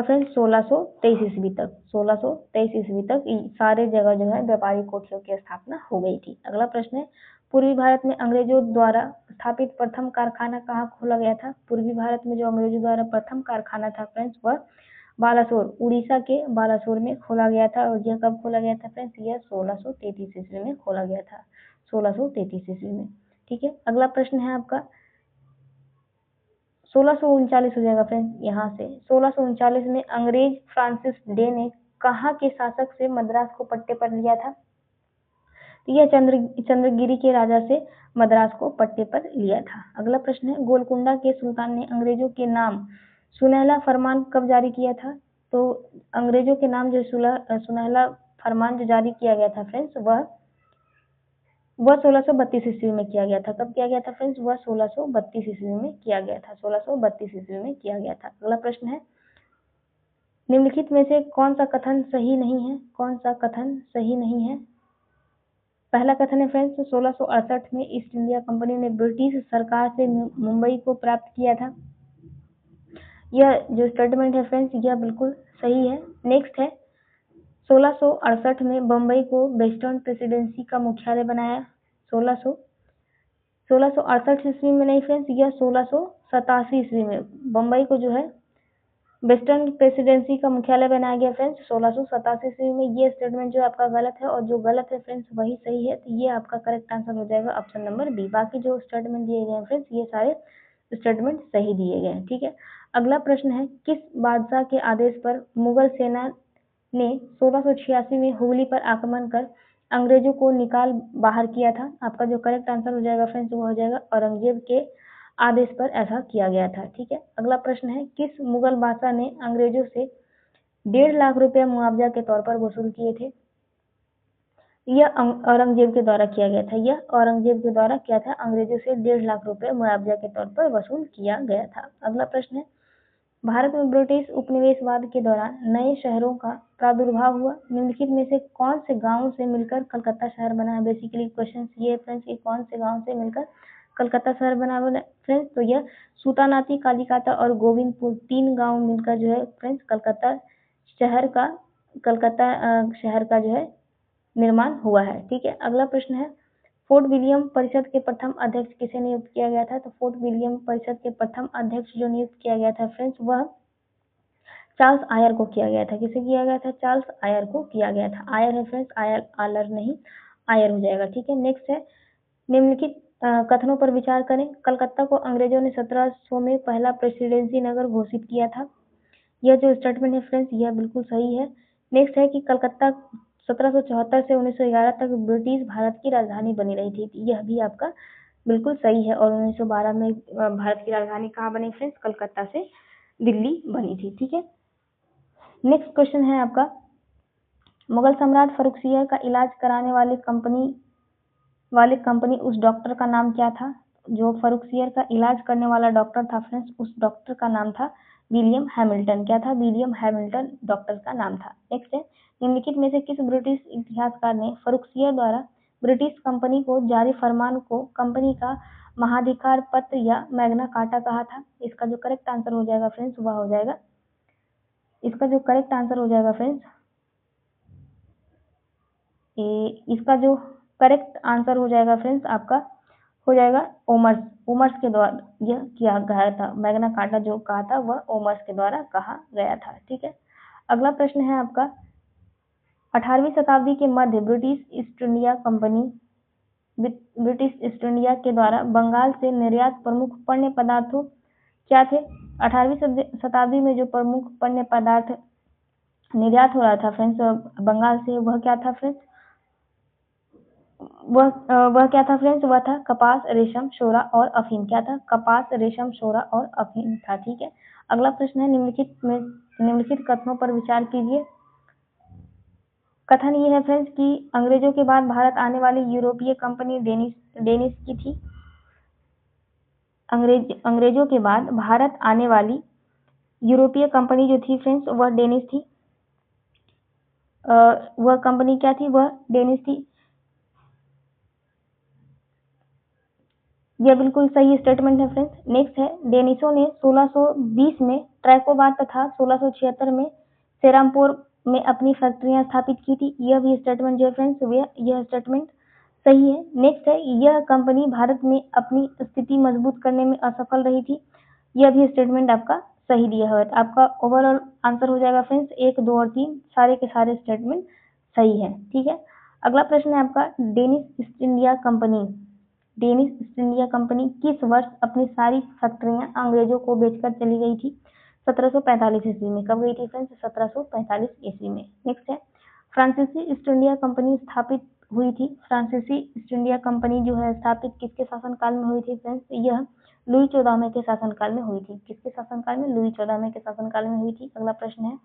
फ्रेंड्स 1623 ईस्वी तक। 1623 ईस्वी तक सारे जगह जो है व्यापारिक कोठियों की स्थापना हो गई थी। अगला प्रश्न है, पूर्वी भारत में अंग्रेजों द्वारा स्थापित प्रथम कारखाना कहाँ खोला गया था? पूर्वी भारत में जो अंग्रेजों द्वारा प्रथम कारखाना था फ्रेंड्स वह बालासोर, उड़ीसा के बालासोर में खोला गया था। और यह कब खोला गया था फ्रेंड्स? यह 1633 ईस्वी में खोला गया था, 1633 ईस्वी में। ठीक है, अगला प्रश्न है आपका 1639 हो जाएगा फ्रेंड्स। यहाँ से 1639 में अंग्रेज फ्रांसिस डे ने कहाँ के शासक से मद्रास को पट्टे पर लिया था? तो यह चंद्रगिरी के राजा से मद्रास को पट्टे पर लिया था। अगला प्रश्न है, गोलकुंडा के सुल्तान ने अंग्रेजों के नाम सुनहला फरमान कब जारी किया था? तो अंग्रेजों के नाम जो सुनहला फरमान जो जारी किया गया था फ्रेंड्स वह 1632 ईस्वी में किया गया था। कब किया गया था फ्रेंड्स? वह 1632 ईस्वी में किया गया था, 1632 ईस्वी में किया गया था। अगला प्रश्न है, निम्नलिखित में से कौन सा कथन सही नहीं है? कौन सा कथन सही नहीं है? पहला कथन है फ्रेंड्स, 1668 में ईस्ट इंडिया कंपनी ने ब्रिटिश सरकार से मुंबई को प्राप्त किया था। यह जो स्टेटमेंट है फ्रेंड्स यह बिल्कुल सही है। नेक्स्ट है, 1668 में बम्बई को वेस्टर्न प्रेसिडेंसी का मुख्यालय बनाया। 1668 ईस्वी में नहीं फ्रेंड्स, यह 1687 ईस्वी में बम्बई को जो है वेस्टर्न प्रेसिडेंसी का मुख्यालय बनाया गया फ्रेंड्स 1687 ईस्वी में। ये स्टेटमेंट जो आपका गलत है, और जो गलत है फ्रेंड्स वही सही है। तो ये आपका करेक्ट आंसर हो जाएगा ऑप्शन नंबर बी। बाकी जो स्टेटमेंट दिए गए हैं फ्रेंड्स ये सारे स्टेटमेंट सही दिए गए हैं। ठीक है, अगला प्रश्न है, किस बादशाह के आदेश पर मुगल सेना ने 1686 में हुगली पर आक्रमण कर अंग्रेजों को निकाल बाहर किया था? आपका जो करेक्ट आंसर हो जाएगा फ्रेंड्स वो हो जाएगा औरंगजेब के आदेश पर ऐसा किया गया था। ठीक है, अगला प्रश्न है, किस मुगल बादशाह ने अंग्रेजों से 1.5 लाख रुपए मुआवजा के तौर पर वसूल किए थे। यह औरंगजेब के द्वारा किया गया था। यह औरंगजेब के द्वारा क्या था, अंग्रेजों से 1.5 लाख रुपए मुआवजा के तौर पर वसूल किया गया था। अगला प्रश्न है, भारत में ब्रिटिश उपनिवेशवाद के दौरान नए शहरों का प्रादुर्भाव हुआ। निम्नलिखित में से कौन से गांव से मिलकर कलकत्ता शहर बना है? बेसिकली क्वेश्चन ये फ्रेंड्स, ये कौन से गांव से मिलकर कलकत्ता शहर बना फ्रेंड्स? तो यह सूतानाती, कालीकाता और गोविंदपुर 3 गांव मिलकर जो है फ्रेंड्स कलकत्ता शहर का जो है निर्माण हुआ है। ठीक है, अगला प्रश्न है, फोर्ट विलियम परिषद के प्रथम अध्यक्ष किसे नियुक्त किया गया था? तो फोर्ट विलियम परिषद के प्रथम अध्यक्ष जो नियुक्त किया गया था फ्रेंड्स, वह चार्ल्स आयर को किया गया था। किसे किया गया था? चार्ल्स आयर को किया गया था। आयर है फ्रेंड्स, आयर आलर नहीं, आयर हो जाएगा। ठीक है, नेक्स्ट है, निम्नलिखित कथनों पर विचार करें। कलकत्ता को अंग्रेजों ने 1700 में पहला प्रेसिडेंसी नगर घोषित किया था। यह जो स्टेटमेंट है फ्रेंड्स, यह बिल्कुल सही है। नेक्स्ट है कि कलकत्ता 1774 से 1911 तक ब्रिटिश भारत की राजधानी बनी रही थी। यह भी आपका बिल्कुल सही है। और 1912 में भारत की राजधानी कहाँ बनी फ्रेंड्स? कलकत्ता से दिल्ली बनी थी। ठीक है, नेक्स्ट क्वेश्चन है आपका, मुगल सम्राट फर्रुखसियर का इलाज कराने वाले कंपनी उस डॉक्टर का नाम क्या था? जो फर्रुखसियर का इलाज करने वाला डॉक्टर था फ्रेंड्स, उस डॉक्टर का नाम था विलियम हैमिल्टन। क्या था? विलियम हैमिल्टन डॉक्टर का नाम था। नेक्स्ट है, निम्नलिखित में से किस ब्रिटिश इतिहासकार ने फर्रुखसियर द्वारा ब्रिटिश कंपनी को जारी फरमान को कंपनी का महाधिकार पत्र या मैग्ना कार्टा कहा था? इसका जो करेक्ट आंसर हो जाएगा फ्रेंड्स, वह हो जाएगा, इसका जो करेक्ट आंसर हो जाएगा फ्रेंड्स, इसका जो करेक्ट आंसर हो जाएगा फ्रेंड्स आपका हो जाएगा ओमर्स के द्वारा यह किया गया था। मैग्ना कार्टा जो कहा था वह ओमर्स के द्वारा कहा गया था। ठीक है, अगला प्रश्न है आपका, 18वीं शताब्दी के मध्य ब्रिटिश ईस्ट इंडिया के द्वारा बंगाल से निर्यात प्रमुख पण्य पदार्थों क्या थे? 18वीं शताब्दी में जो प्रमुख पण्य पदार्थ निर्यात हो रहा था फ्रेंड्स बंगाल से, वह क्या था फ्रेंड्स? वह क्या था फ्रेंड्स? वह था कपास, रेशम, शोरा और अफीम। क्या था? कपास, रेशम, शोरा और अफीम था। ठीक है, अगला प्रश्न है, निम्नलिखित कथनों पर विचार कीजिए। कथन ये है फ्रेंड्स कि अंग्रेजों के बाद भारत आने वाली यूरोपीय कंपनी डेनिश की थी। अंग्रेजों के बाद भारत आने वाली यूरोपीय कंपनी जो थी फ्रेंड्स, वह डेनिश थी। वह कंपनी क्या थी? वह डेनिश थी। यह बिल्कुल सही स्टेटमेंट है फ्रेंड्स। नेक्स्ट है, डेनिशों ने 1620 में ट्रैकोबाद तथा 1676 में सेरामपुर में अपनी फैक्ट्रियां स्थापित की थी। यह भी स्टेटमेंट जो है फ्रेंड्स, यह स्टेटमेंट सही है। नेक्स्ट है, यह कंपनी भारत में अपनी स्थिति मजबूत करने में असफल रही थी। यह भी स्टेटमेंट आपका सही दिया हुआ है। आपका ओवरऑल आंसर हो जाएगा फ्रेंड्स 1, 2 और 3 सारे के सारे स्टेटमेंट सही है। ठीक है, अगला प्रश्न है आपका, डेनिश ईस्ट इंडिया कंपनी किस वर्ष अपनी सारी फैक्ट्रियां अंग्रेजों को बेचकर चली गई थी? 1745 ईस्वी में। कब गई थी फ्रेंड्स? 1745 ईस्वी में। नेक्स्ट है, फ्रांसीसी ईस्ट इंडिया कंपनी स्थापित हुई थी। फ्रांसीसी ईस्ट इंडिया कंपनी जो है स्थापित किसके शासनकाल में हुई थी फ्रेंड्स? यह लुई 14वें के शासनकाल में हुई थी। किसके शासनकाल में? लुई 14वें के शासनकाल में हुई थी। अगला प्रश्न है,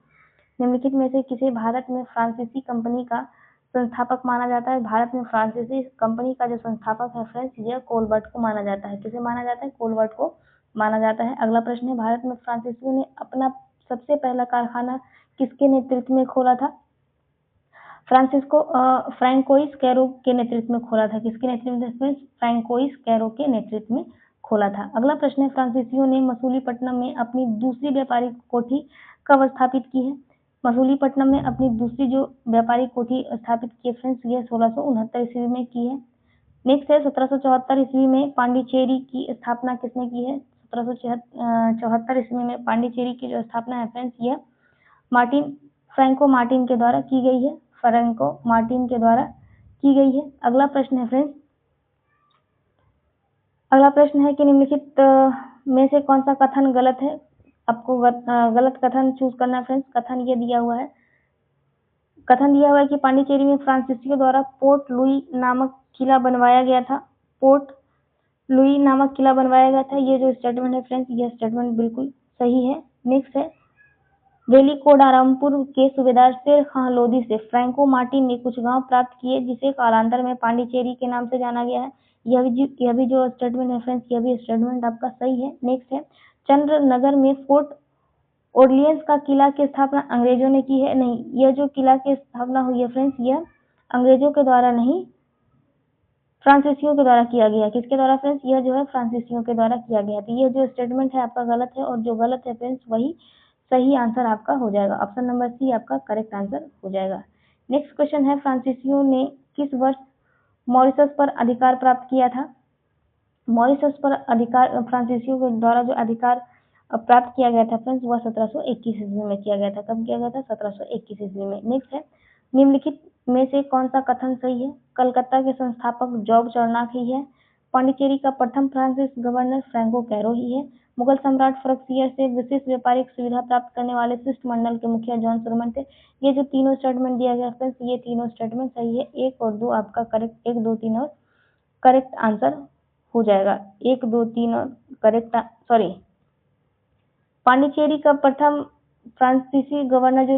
निम्नलिखित में से किसे भारत में फ्रांसीसी कंपनी का संस्थापक माना जाता है? भारत में फ्रांसीसी कंपनी का जो संस्थापक है फ्रेंड्स, यह कोलबर्ट को माना जाता है। किसे माना जाता है? कोलबर्ट को माना जाता है। अगला प्रश्न है, भारत में फ्रांसीसियों ने अपना सबसे पहला कारखाना किसके नेतृत्व में खोला था? फ्रैंकोइस कैरो के नेतृत्व में खोला था। किसके नेतृत्व में? फ्रैंकोइस कैरो के नेतृत्व में खोला था। अगला प्रश्न है, फ्रांसीसियों ने मसूलीपट्टनम में अपनी दूसरी व्यापारिक कोठी कब स्थापित की है? मसूलीपट्टनम में अपनी दूसरी जो व्यापारिक कोठी स्थापित की है फ्रेंड्स, यह 1669 ईस्वी में की है। नेक्स्ट है, 1774 ईस्वी में पांडिचेरी की स्थापना किसने की है? 1774 ईस्वी में पांडिचेरी की जो स्थापना है फ्रेंड्स, यह फ्रैंको मार्टिन के द्वारा की गई है। फ्रैंको मार्टिन के द्वारा की गई है। अगला प्रश्न है फ्रेंड्स, अगला प्रश्न है कि निम्नलिखित में से कौन सा कथन गलत है? आपको गलत कथन चूज करना फ्रेंड्स। कथन दिया हुआ है कि पांडिचेरी में फ्रांसीसियों द्वारा पोर्ट लुई नामक किला बनवाया गया था। पोर्ट लुई नामक किला बनवाया गया था। ये जो स्टेटमेंट है फ्रेंड्स, यह स्टेटमेंट बिल्कुल सही है। नेक्स्ट है, वेलिकोडारमपुर के सूबेदार शेर खां लोधी से फ्रैंको मार्टिन ने कुछ गांव प्राप्त किए जिसे कालांतर में पांडिचेरी के नाम से जाना गया है। यह भी जो स्टेटमेंट है फ्रेंड्स, यह भी स्टेटमेंट आपका सही है। नेक्स्ट है, चंद्रनगर में फोर्ट ऑर्लियंस का किला की स्थापना अंग्रेजों ने की है। नहीं, यह जो किला की स्थापना हुई है फ्रेंड्स, यह अंग्रेजों के द्वारा नहीं, फ्रांसीसियों के द्वारा किया गया। किसके द्वारा फ्रेंड्स? यह जो है फ्रांसीसियों के द्वारा किया गया। तो यह जो स्टेटमेंट है आपका गलत है, और जो गलत है फ्रेंड्स वही सही आंसर आपका हो जाएगा। ऑप्शन नंबर सी आपका करेक्ट आंसर हो जाएगा। नेक्स्ट क्वेश्चन है, फ्रांसीसियों ने किस वर्ष मॉरिशस पर अधिकार प्राप्त किया था? मॉरिशस पर अधिकार फ्रांसीसियों के द्वारा जो अधिकार प्राप्त किया गया था फ्रेंड्स, वह 1721 ईस्वी में किया गया था। कब किया गया था? 1721 ईस्वी में। नेक्स्ट है, निम्नलिखित में से कौन सा कथन सही है? कलकत्ता के संस्थापक जॉर्ज चरनाक ही है। पांडिचेरी का प्रथम फ्रांसिस गवर्नर फ्रैंको कैरो ही है। मुगल सम्राट फर्रुखसियर से विशेष व्यापारिक सुविधा प्राप्त करने वाले शिष्टमंडल के मुखिया जॉन सुरमन थे। ये जो तीनों स्टेटमेंट दिया गया फ्रेंड्स, ये तीनों स्टेटमेंट सही है। 1 और 2 आपका करेक्ट, 1, 2, 3 और करेक्ट आंसर हो जाएगा। 1, 2, 3 और करेक्ट, सॉरी, पांडिचेरी का प्रथम फ्रांसीसी गवर्नर जो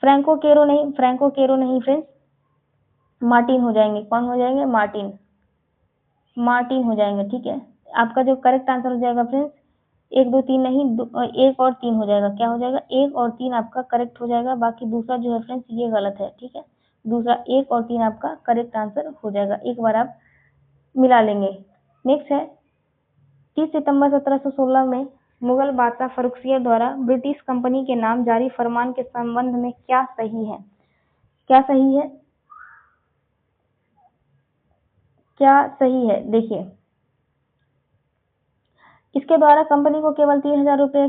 फ्रैंको केरो नहीं फ्रेंड्स, मार्टिन हो जाएंगे। कौन हो जाएंगे? मार्टिन हो जाएंगे। ठीक है, आपका जो करेक्ट आंसर हो जाएगा फ्रेंड्स, 1, 2, 3 नहीं, 1 और 3 हो जाएगा। क्या हो जाएगा? 1 और 3 आपका करेक्ट हो जाएगा। बाकी दूसरा जो है फ्रेंड्स ये गलत है। ठीक है, दूसरा 1 और 3 आपका करेक्ट आंसर हो जाएगा। एक बार आप मिला लेंगे। नेक्स्ट है, 30 सितंबर 1716 में मुगल बादशाह फर्रुखसियर द्वारा ब्रिटिश कंपनी के नाम जारी फरमान के संबंध में क्या सही है? क्या सही है? क्या सही है? देखिए, इसके द्वारा कंपनी को केवल 3000 रुपए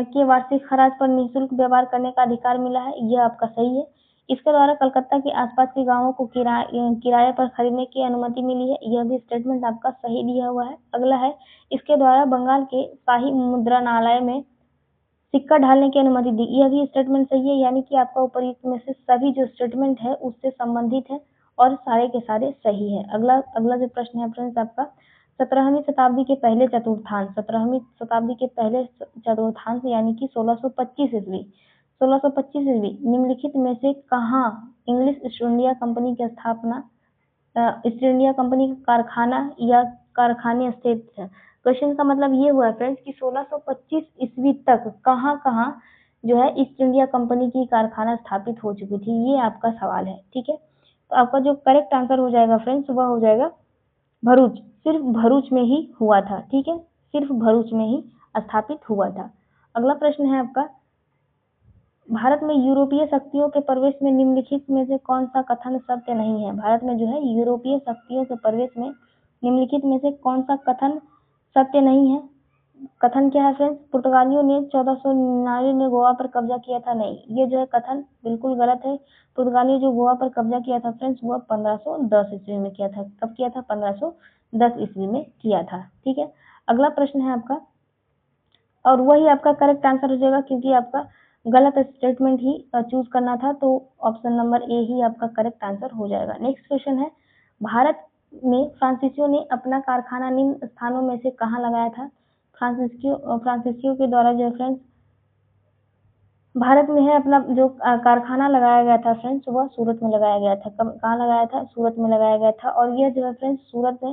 के वार्षिक खराज पर निःशुल्क व्यवहार करने का अधिकार मिला है। यह आपका सही है। इसके द्वारा कलकत्ता के आसपास के गांवों को किराए पर खरीदने की अनुमति मिली है। यह भी स्टेटमेंट आपका सही दिया हुआ है। अगला है, इसके द्वारा बंगाल के शाही मुद्रणालय में सिक्का ढालने की अनुमति दी। यह भी स्टेटमेंट सही है। यानी कि आपका ऊपर्युक्त में से सभी जो स्टेटमेंट है उससे संबंधित है और सारे के सारे सही है। अगला जो प्रश्न है फ्रेंड्स आपका, 17वीं शताब्दी के पहले चतुर्थांश, 17वीं शताब्दी के पहले चतुर्थांश यानी कि 1625 ईस्वी, 1625 ईस्वी निम्नलिखित में से कहाँ इंग्लिश ईस्ट इंडिया कंपनी की स्थापना, ईस्ट इंडिया कंपनी का कारखाना या कारखाने स्थित है? क्वेश्चन का मतलब ये हुआ फ्रेंड्स कि 1625 ईस्वी तक कहाँ कहाँ जो है ईस्ट इंडिया कंपनी की कारखाना स्थापित हो चुकी थी, ये आपका सवाल है। ठीक है, तो आपका जो करेक्ट आंसर हो जाएगा फ्रेंड्स वह हो जाएगा भरूच। सिर्फ भरूच में ही हुआ था। ठीक है, सिर्फ भरूच में ही स्थापित हुआ था। अगला प्रश्न है आपका, भारत में यूरोपीय शक्तियों के प्रवेश में निम्नलिखित में से कौन सा कथन सत्य नहीं है? भारत में जो है यूरोपीय शक्तियों के प्रवेश में निम्नलिखित में से कौन सा कथन सत्य नहीं है? कथन क्या है फ्रेंड्स? पुर्तगालियों ने 1499 में गोवा पर कब्जा किया था। नहीं, ये जो है कथन बिल्कुल गलत है। पुर्तगालियों जो गोवा पर कब्जा किया था फ्रेंड्स वह 1510 ईस्वी में किया था। कब किया था? 1510 ईस्वी में किया था। ठीक है, अगला प्रश्न है आपका, और वही आपका करेक्ट आंसर हो जाएगा क्योंकि आपका गलत स्टेटमेंट ही चूज करना था, तो ऑप्शन नंबर ए ही आपका करेक्ट आंसर हो जाएगा। नेक्स्ट क्वेश्चन है, भारत में फ्रांसीसियों ने अपना कारखाना निम्न स्थानों में से कहाँ लगाया था? फ्रांसीसियों के द्वारा जो फ्रेंड्स भारत में है अपना जो कारखाना लगाया गया था फ्रेंड्स वह सूरत में लगाया गया था। कहाँ लगाया था? सूरत में लगाया गया था। और यह जो है फ्रेंड्स सूरत में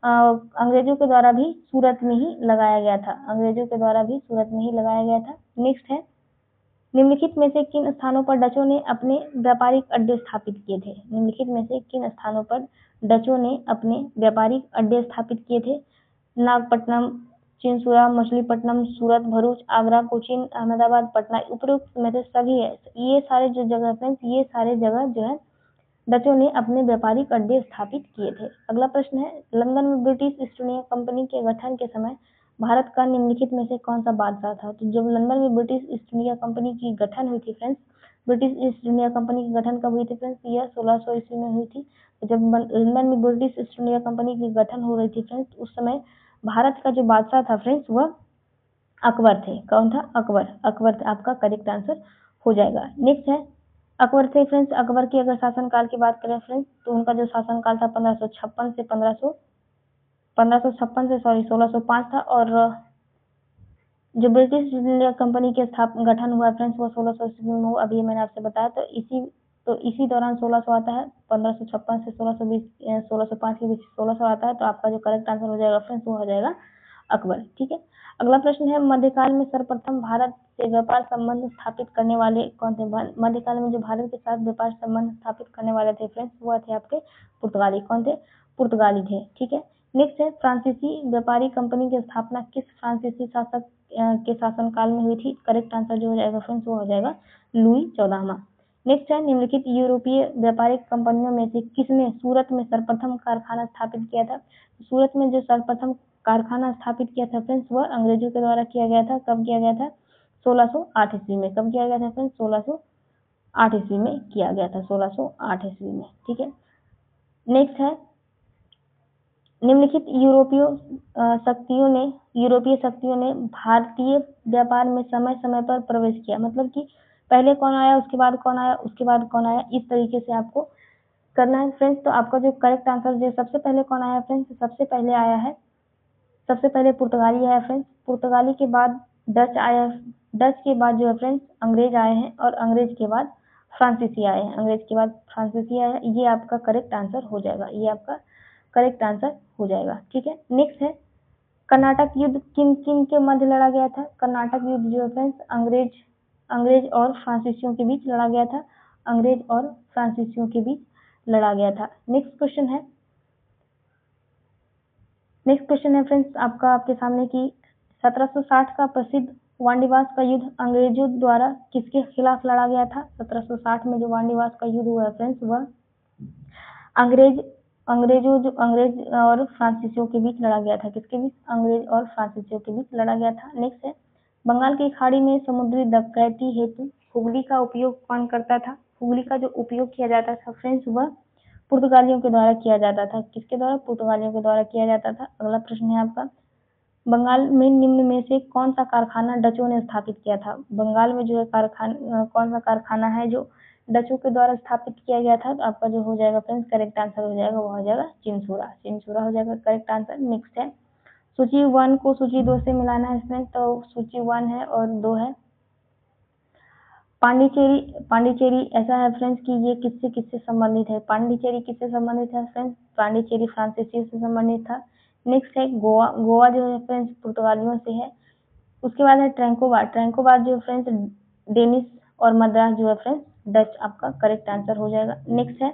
अंग्रेजों के द्वारा भी सूरत में ही लगाया गया था। अंग्रेजों के द्वारा भी सूरत में ही लगाया गया था। नेक्स्ट है, निम्नलिखित में से किन स्थानों पर डचों ने अपने व्यापारिक अड्डे स्थापित किए थे? निम्नलिखित में से किन स्थानों पर डचों ने अपने व्यापारिक अड्डे स्थापित किए थे? नागपट्टनम, चिंसुरा, मछलीपट्टनम, सूरत, भरूच, आगरा, कोचीन, अहमदाबाद, पटना। उपरोक्त में से सभी है, ये सारे जो जगह फ्रेंड्स, ये सारे जगह जो है डचों ने अपने व्यापारिक अड्डे स्थापित किए थे। अगला प्रश्न है, लंदन में ब्रिटिश ईस्ट इंडिया कंपनी के गठन के समय भारत का निम्नलिखित में से कौन सा बादशाह था? तो जब लंदन में ब्रिटिश ईस्ट इंडिया कंपनी की गठन हुई थी friends, British east India company की गठन कब हुई थी फ्रेंड्स? यह 1600 ईस्वी में हुई थी। तो जब लंदन में ब्रिटिश ईस्ट इंडिया कंपनी की गठन हो रही थी फ्रेंड्स, उस समय भारत का जो बादशाह था फ्रेंड्स वह अकबर थे। कौन था? अकबर। अकबर आपका करेक्ट आंसर हो जाएगा। नेक्स्ट है, अकबर थे फ्रेंड्स। अकबर की अगर शासनकाल की बात करें फ्रेंड्स, तो उनका जो शासनकाल था 1556 से 1605 था। और जो ब्रिटिश ईस्ट इंडिया कंपनी के गठन हुआ फ्रेंड्स वो 1600 ईस्वी में हुआ, अभी मैंने आपसे बताया। तो इसी दौरान 1600 आता है, 1556 से 1620 1605 के बीच 1600 आता है, तो आपका जो करेक्ट आंसर हो जाएगा फ्रेंड्स वो हो जाएगा अकबर। ठीक है, अगला प्रश्न है मध्यकाल में सर्वप्रथम भारत से व्यापार संबंध स्थापित करने वाले कौन थे? मध्यकाल में जो भारत के साथ व्यापार संबंध स्थापित करने वाले थे फ्रेंड्स वो थे आपके पुर्तगाली। कौन थे? पुर्तगाली थे। ठीक है, नेक्स्ट है फ्रांसीसी व्यापारी कंपनी की स्थापना किस फ्रांसीसी शासक के शासनकाल में हुई थी? करेक्ट आंसर जो हो जाएगा फ्रेंड्स वो हो जाएगा लुई 14वां। नेक्स्ट है निम्नलिखित यूरोपीय व्यापारिक कंपनियों में से किसने सूरत में सर्वप्रथम कारखाना स्थापित किया था? सूरत में जो सर्वप्रथम कारखाना स्थापित किया था फ्रेंड्स वह अंग्रेजों के द्वारा किया गया था। कब किया गया था? 1608 ईस्वी में। कब किया गया था फ्रेंड्स? 1608 ईस्वी में किया गया था, 1608 ईस्वी में। ठीक है, नेक्स्ट है निम्नलिखित यूरोपीय शक्तियों ने भारतीय व्यापार में समय समय पर प्रवेश किया। मतलब कि पहले कौन आया, उसके बाद कौन आया, उसके बाद कौन आया, इस तरीके से आपको करना है फ्रेंड्स। तो आपका जो करेक्ट आंसर जो सबसे पहले कौन आया फ्रेंड्स? सबसे पहले आया है, सबसे पहले पुर्तगाली आया फ्रेंड्स। पुर्तगाली के बाद डच आया, डच के बाद जो है फ्रेंड्स अंग्रेज आए हैं, और अंग्रेज के बाद फ्रांसीसी आए हैं, अंग्रेज के बाद फ्रांसीसी आया है। ये आपका करेक्ट आंसर हो जाएगा, ये आपका करेक्ट आंसर हो जाएगा। ठीक है, नेक्स्ट है कर्नाटक युद्ध किन किन के मध्य लड़ा गया था? कर्नाटक युद्ध जो है फ्रेंड्स अंग्रेज और फ्रांसीसियों के बीच लड़ा गया था, अंग्रेज और फ्रांसीसियों के बीच लड़ा गया था। नेक्स्ट क्वेश्चन है फ्रेंड्स आपका आपके सामने कि 1760 का प्रसिद्ध वांडीवास का युद्ध अंग्रेजों द्वारा किसके खिलाफ लड़ा गया था? 1760 में जो वांडीवास का युद्ध हुआ है फ्रेंड्स वह अंग्रेज और फ्रांसीसियों के बीच लड़ा गया था। किसके बीच? अंग्रेज और फ्रांसीसियों के बीच लड़ा गया था। नेक्स्ट है बंगाल की खाड़ी में समुद्री डकैती हेतु हुगली का उपयोग कौन करता था? हुगली का जो उपयोग किया जाता था फ्रेंड्स वह पुर्तगालियों के द्वारा किया जाता था। किसके द्वारा? पुर्तगालियों के द्वारा किया जाता था। अगला प्रश्न है आपका बंगाल में निम्न में से कौन सा कारखाना डचों ने स्थापित किया था? बंगाल में जो है कौन सा कारखाना है जो डचों के द्वारा स्थापित किया गया था? तो आपका जो हो जाएगा फ्रेंड्स करेक्ट आंसर हो जाएगा वो हो जाएगा चिंसुरा हो जाएगा करेक्ट आंसर। नेक्स्ट है सूची 1 को सूची 2 से मिलाना है इसमें, तो सूची 1 है और 2 है। पांडिचेरी ऐसा है फ्रेंड्स कि ये किससे संबंधित है? पांडिचेरी किससे संबंधित है फ्रेंड्स? पांडिचेरी फ्रांसीसी से संबंधित था। नेक्स्ट है गोवा जो है फ्रेंड्स पुर्तगालियों से है। उसके बाद है ट्रैंकोबार जो फ्रेंड्स डेनिश और मद्रास जो है फ्रेंड्स डच। आपका करेक्ट आंसर हो जाएगा। नेक्स्ट है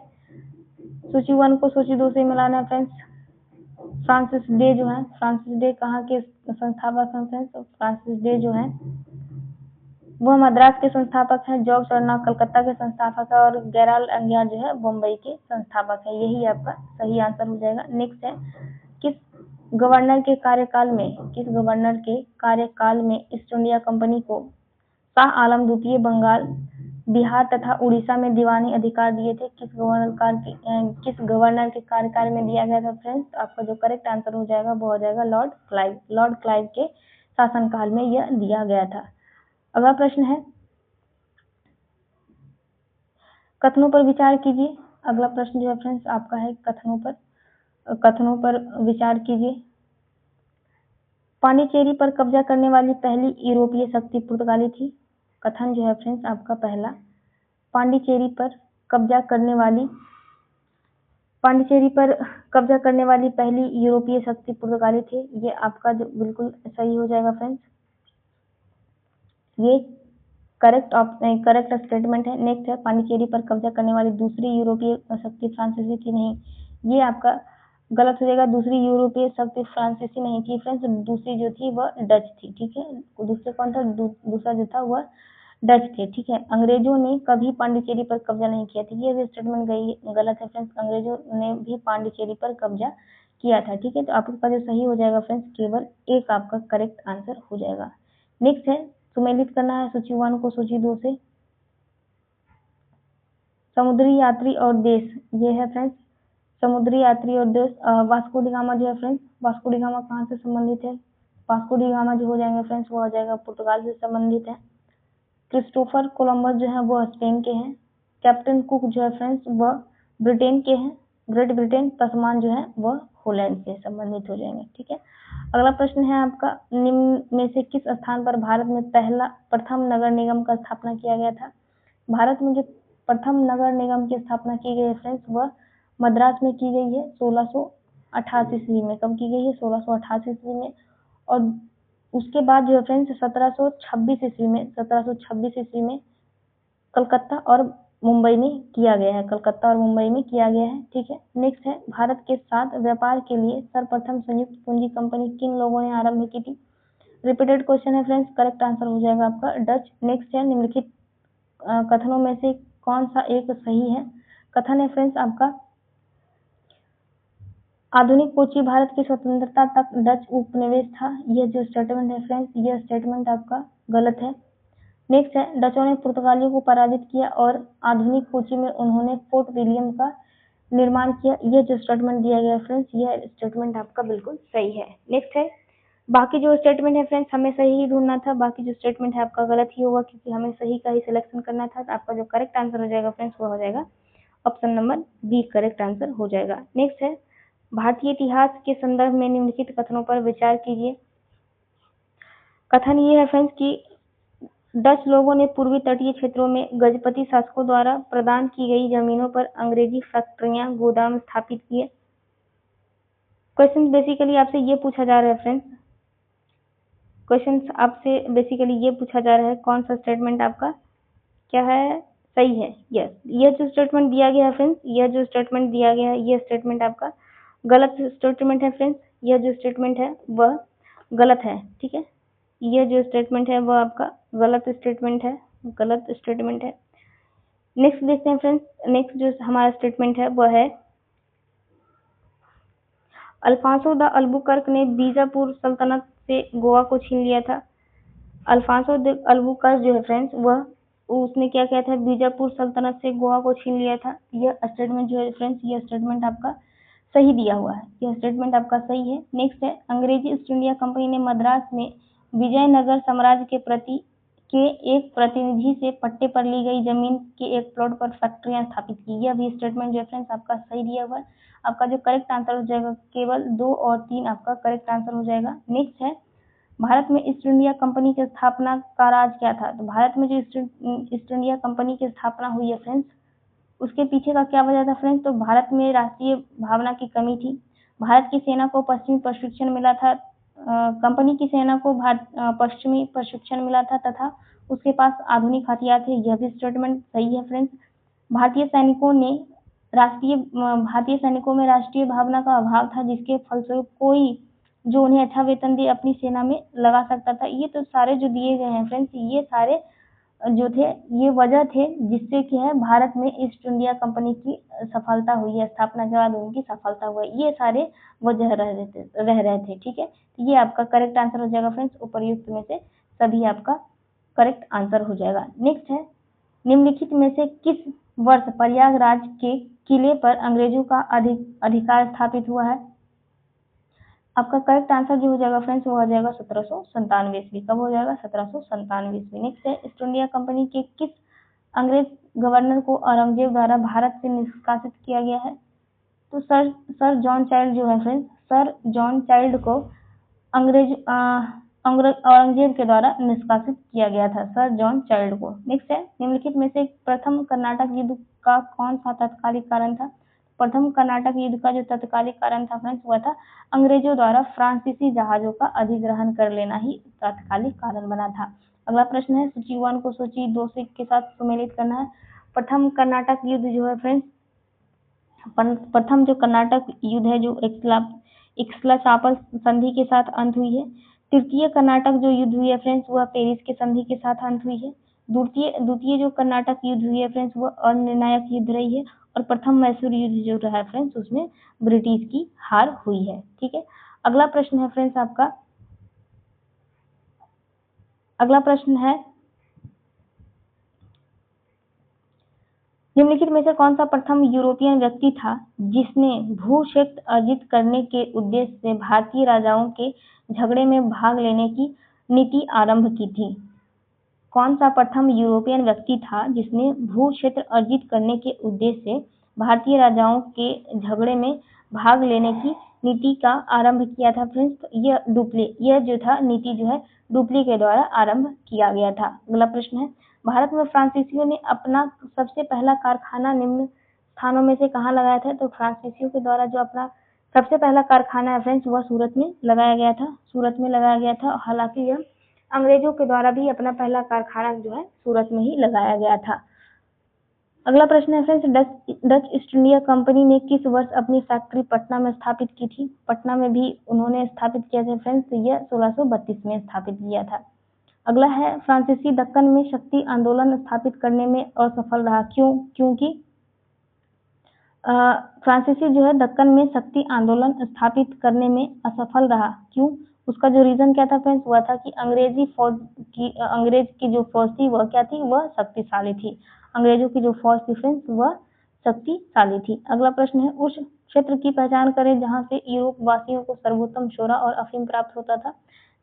सूची 1 को सूची 2 से मिलाना है फ्रेंड्स। फ्रांसिस डे कहाँ के संस्थापक हैं फ्रेंड्स? फ्रांसिस डे जो है वह मद्रास के संस्थापक हैं, जॉर्ज टर्नर कलकत्ता के संस्थापक है, और गैराल्ड अंगियार जो है बम्बई के संस्थापक है। यही आपका सही आंसर हो जाएगा। नेक्स्ट है किस गवर्नर के कार्यकाल में ईस्ट इंडिया कंपनी को शाह आलम द्वितीय बंगाल, बिहार तथा उड़ीसा में दीवानी अधिकार दिए थे? किस गवर्नर के कार्यकाल में दिया गया था फ्रेंड्स? तो आपका जो करेक्ट आंसर हो जाएगा वो हो जाएगा लॉर्ड क्लाइव के शासनकाल में यह दिया गया था। अगला प्रश्न है कथनों पर विचार कीजिए। अगला प्रश्न जो है फ्रेंड्स आपका है कथनों पर विचार कीजिए। पांडिचेरी पर कब्जा करने वाली पहली यूरोपीय शक्ति पुर्तगाली थी। कथन जो है फ्रेंड्स आपका पहला पांडिचेरी पर कब्जा करने वाली पहली यूरोपीय शक्ति पुर्तगाली थी। ये आपका जो बिल्कुल सही हो जाएगा फ्रेंड्स, ये करेक्ट स्टेटमेंट है। नेक्स्ट है पांडिचेरी पर कब्जा करने वाली दूसरी यूरोपीय शक्ति फ्रांसीसी थी। नहीं, ये आपका गलत हो जाएगा। दूसरी यूरोपीय शक्ति फ्रांसीसी नहीं थी फ्रेंड्स, दूसरी जो थी वह डच थी। ठीक है, दूसरे कौन था? दूसरा जो था वह डच थे। ठीक है, अंग्रेजों ने कभी पांडिचेरी पर कब्जा नहीं किया था। ये स्टेटमेंट गलत है फ्रेंड्स, अंग्रेजों ने भी पांडिचेरी पर कब्जा किया था। ठीक है, तो आपका जो सही हो जाएगा फ्रेंड्स केवल एक आपका करेक्ट आंसर हो जाएगा। नेक्स्ट है सुमेलित करना है सूची 1 को सूची 2 से। समुद्री यात्री और देश, ये है फ्रेंड्स समुद्री यात्री और देश। वास्को डी गामा जो है फ्रेंड्स, वास्को डी गामा कहाँ से संबंधित है? वास्को डी गामा जो हो जाएंगे फ्रेंड्स वो हो जाएगा पुर्तगाल से संबंधित है। क्रिस्टोफर कोलंबस जो है वो स्पेन के हैं। कैप्टन कुक जो है फ्रेंड्स वह ब्रिटेन के हैं, ग्रेट ब्रिटेन। तस्मान जो है वह हॉलैंड से संबंधित हो जाएंगे। ठीक है, अगला प्रश्न है आपका, निम्न में से किस स्थान पर भारत में प्रथम नगर निगम का स्थापना किया गया था? भारत में जो प्रथम नगर निगम की स्थापना की गई है फ्रेंड्स, वह मद्रास में की गई है 1688 ईस्वी में। कब की गई है? 1688 ईस्वी में। और उसके बाद जो है फ्रेंड्स 1726 ईस्वी में कलकत्ता और मुंबई में किया गया है। कलकत्ता और मुंबई में किया गया है। ठीक है। नेक्स्ट है, भारत के साथ व्यापार के लिए सर्वप्रथम संयुक्त पूंजी कंपनी किन लोगों ने आरंभ की थी? रिपीटेड क्वेश्चन है फ्रेंड्स, करेक्ट आंसर हो जाएगा आपका डच। नेक्स्ट है, निम्नलिखित कथनों में से कौन सा एक सही है? कथन है फ्रेंड्स आपका, आधुनिक कोची भारत की स्वतंत्रता तक डच उपनिवेश था। यह जो स्टेटमेंट है फ्रेंड्स, यह स्टेटमेंट आपका गलत है। नेक्स्ट है, डचों ने पुर्तगालियों को पराजित किया और आधुनिक कोची में उन्होंने फोर्ट विलियम का निर्माण किया। यह जो स्टेटमेंट दिया गया फ्रेंड्स, यह स्टेटमेंट आपका बिल्कुल सही है। नेक्स्ट है, बाकी जो स्टेटमेंट है फ्रेंड्स हमें सही ही ढूंढना था, बाकी जो स्टेटमेंट है आपका गलत ही होगा क्योंकि हमें सही का ही सिलेक्शन करना था। तो आपका जो करेक्ट आंसर हो जाएगा फ्रेंड्स वो हो जाएगा option number B, correct answer हो जाएगा। नेक्स्ट है, भारतीय इतिहास के संदर्भ में निम्नलिखित कथनों पर विचार कीजिए। कथन ये है फ्रेंड्स कि डच लोगों ने पूर्वी तटीय क्षेत्रों में गजपति शासकों द्वारा प्रदान की गई जमीनों पर अंग्रेजी फैक्ट्रियां, गोदाम स्थापित किए। क्वेश्चन बेसिकली आपसे ये पूछा जा रहा है फ्रेंड्स, क्वेश्चन आपसे बेसिकली ये पूछा जा रहा है कौन सा स्टेटमेंट आपका क्या है, सही है? यस, यह जो स्टेटमेंट दिया गया है फ्रेंड्स, यह जो स्टेटमेंट दिया गया है यह स्टेटमेंट आपका गलत स्टेटमेंट है फ्रेंड्स। यह जो स्टेटमेंट है वह गलत है। ठीक है, यह जो स्टेटमेंट है वह आपका गलत स्टेटमेंट है, गलत स्टेटमेंट है। नेक्स्ट देखते हैं फ्रेंड्स, नेक्स्ट जो हमारा स्टेटमेंट है वह है, अल्फांसो द अल्बुकर्क ने बीजापुर सल्तनत से गोवा को छीन लिया था। अल्फांसो द अल्बुकर्क जो है फ्रेंड्स वह उसने क्या किया था, बीजापुर सल्तनत से गोवा को छीन लिया था। यह स्टेटमेंट जो है फ्रेंड्स, यह स्टेटमेंट आपका सही दिया हुआ है, यह स्टेटमेंट आपका सही है। नेक्स्ट है, अंग्रेजी ईस्ट इंडिया कंपनी ने मद्रास में विजयनगर साम्राज्य के एक प्रतिनिधि से पट्टे पर ली गई जमीन के एक प्लॉट पर फैक्ट्रियां स्थापित की। यह भी स्टेटमेंट जो है फ्रेंड्स आपका सही दिया हुआ है। आपका जो करेक्ट आंसर हो जाएगा केवल 2 और 3 आपका करेक्ट आंसर हो जाएगा। नेक्स्ट है, भारत में ईस्ट इंडिया कंपनी की स्थापना का राज क्या था? तो भारत में जो ईस्ट इंडिया कंपनी की स्थापना हुई है फ्रेंड्स, उसके पीछे का क्या वजह था फ्रेंड्स? तो भारत में राष्ट्रीय भावना की कमी थी। भारत की सेना को पश्चिमी प्रशिक्षण मिला था, कंपनी की सेना को पश्चिमी प्रशिक्षण मिला था तथा उसके पास आधुनिक हथियार थे। यह भी स्टेटमेंट सही है फ्रेंड्स। भारतीय सैनिकों में राष्ट्रीय भावना का अभाव था जिसके फलस्वरूप कोई जो उन्हें अच्छा वेतन दे अपनी सेना में लगा सकता था। ये तो सारे जो दिए गए हैं फ्रेंड्स, ये सारे जो थे ये वजह थे जिससे कि है भारत में ईस्ट इंडिया कंपनी की सफलता हुई है, स्थापना के बाद उनकी सफलता हुई, ये सारे वजह रह रहे थे। ठीक है, तो ये आपका करेक्ट आंसर हो जाएगा फ्रेंड्स, उपर्युक्त में से सभी आपका करेक्ट आंसर हो जाएगा। नेक्स्ट है, निम्नलिखित में से किस वर्ष प्रयागराज के किले पर अंग्रेजों का अधिकार स्थापित हुआ है? आपका करेक्ट आंसर जो हो जाएगा फ्रेंड्स वो हो जाएगा 1797 ईस्वी। कब हो जाएगा? 1797 ईस्वी। नेक्स्ट है, ईस्ट इंडिया कंपनी के किस अंग्रेज गवर्नर को औरंगजेब द्वारा भारत से निष्कासित किया गया है? तो सर जॉन चाइल्ड जो है फ्रेंड्स, सर जॉन चाइल्ड को औरंगजेब के द्वारा निष्कासित किया गया था, सर जॉन चाइल्ड को। नेक्स्ट है, निम्नलिखित में से प्रथम कर्नाटक युद्ध का कौन सा तात्कालिक कारण था? प्रथम कर्नाटक युद्ध का जो तत्कालिक कारण था फ्रेंड्स वह था अंग्रेजों द्वारा फ्रांसीसी जहाजों का अधिग्रहण कर लेना ही तात्कालिक कारण बना था। अगला प्रश्न है, सूची 1 को सूची 2 के साथ सुमेलित करना है। प्रथम कर्नाटक युद्ध जो है फ्रेंड्स, प्रथम जो कर्नाटक युद्ध है जो इक्सलाचापल संधि के साथ अंत हुई है। तृतीय कर्नाटक जो युद्ध हुई है फ्रेंड्स वह पेरिस के संधि के साथ अंत हुई है। द्वितीय जो कर्नाटक युद्ध हुई है फ्रेंड्स वह अनिर्णायक युद्ध रही है। और प्रथम मैसूर युद्ध जो रहा है फ्रेंड्स उसमें ब्रिटिश की हार हुई है। ठीक है, अगला प्रश्न है फ्रेंड्स आपका, अगला प्रश्न है, निम्नलिखित में से कौन सा प्रथम यूरोपियन व्यक्ति था जिसने भू क्षेत्र अर्जित करने के उद्देश्य से भारतीय राजाओं के झगड़े में भाग लेने की नीति आरंभ की थी? कौन सा प्रथम यूरोपियन व्यक्ति था जिसने भू क्षेत्र अर्जित करने के उद्देश्य से भारतीय राजाओं के झगड़े में भाग लेने की नीति का आरंभ किया था फ्रेंड्स? तो यह जो था नीति जो है डुप्ली के द्वारा आरंभ किया गया था। अगला प्रश्न है, भारत में फ्रांसीसियों ने अपना सबसे पहला कारखाना निम्न स्थानों में से कहाँ लगाया था? तो फ्रांसीसियों के द्वारा जो अपना सबसे पहला कारखाना है फ्रेंड्स वह सूरत में लगाया गया था। सूरत में लगाया गया था। हालांकि यह अंग्रेजों के द्वारा भी अपना पहला कारखाना जो है सूरत में ही लगाया गया था। अगला प्रश्न है friends, Dutch east India company ने किस वर्ष अपनी फैक्ट्री पटना में स्थापित की थी? पटना में भी उन्होंने स्थापित किया था फ्रेंड्स, तो यह 1632 में स्थापित किया था। अगला है, फ्रांसीसी दक्कन में शक्ति आंदोलन स्थापित करने में असफल रहा, क्यों? क्योंकि फ्रांसीसी जो है दक्कन में शक्ति आंदोलन स्थापित करने में असफल रहा, क्यों? उसका जो रीजन क्या था फ्रेंड्स, वह था कि अंग्रेज की जो फौज थी वह क्या थी, वह शक्तिशाली थी। अंग्रेजों की जो फौज थी फ्रेंड्स वह शक्तिशाली थी। अगला प्रश्न है, उस क्षेत्र की पहचान करें जहां से यूरोप वासियों को सर्वोत्तम सोरा और अफीम प्राप्त होता था।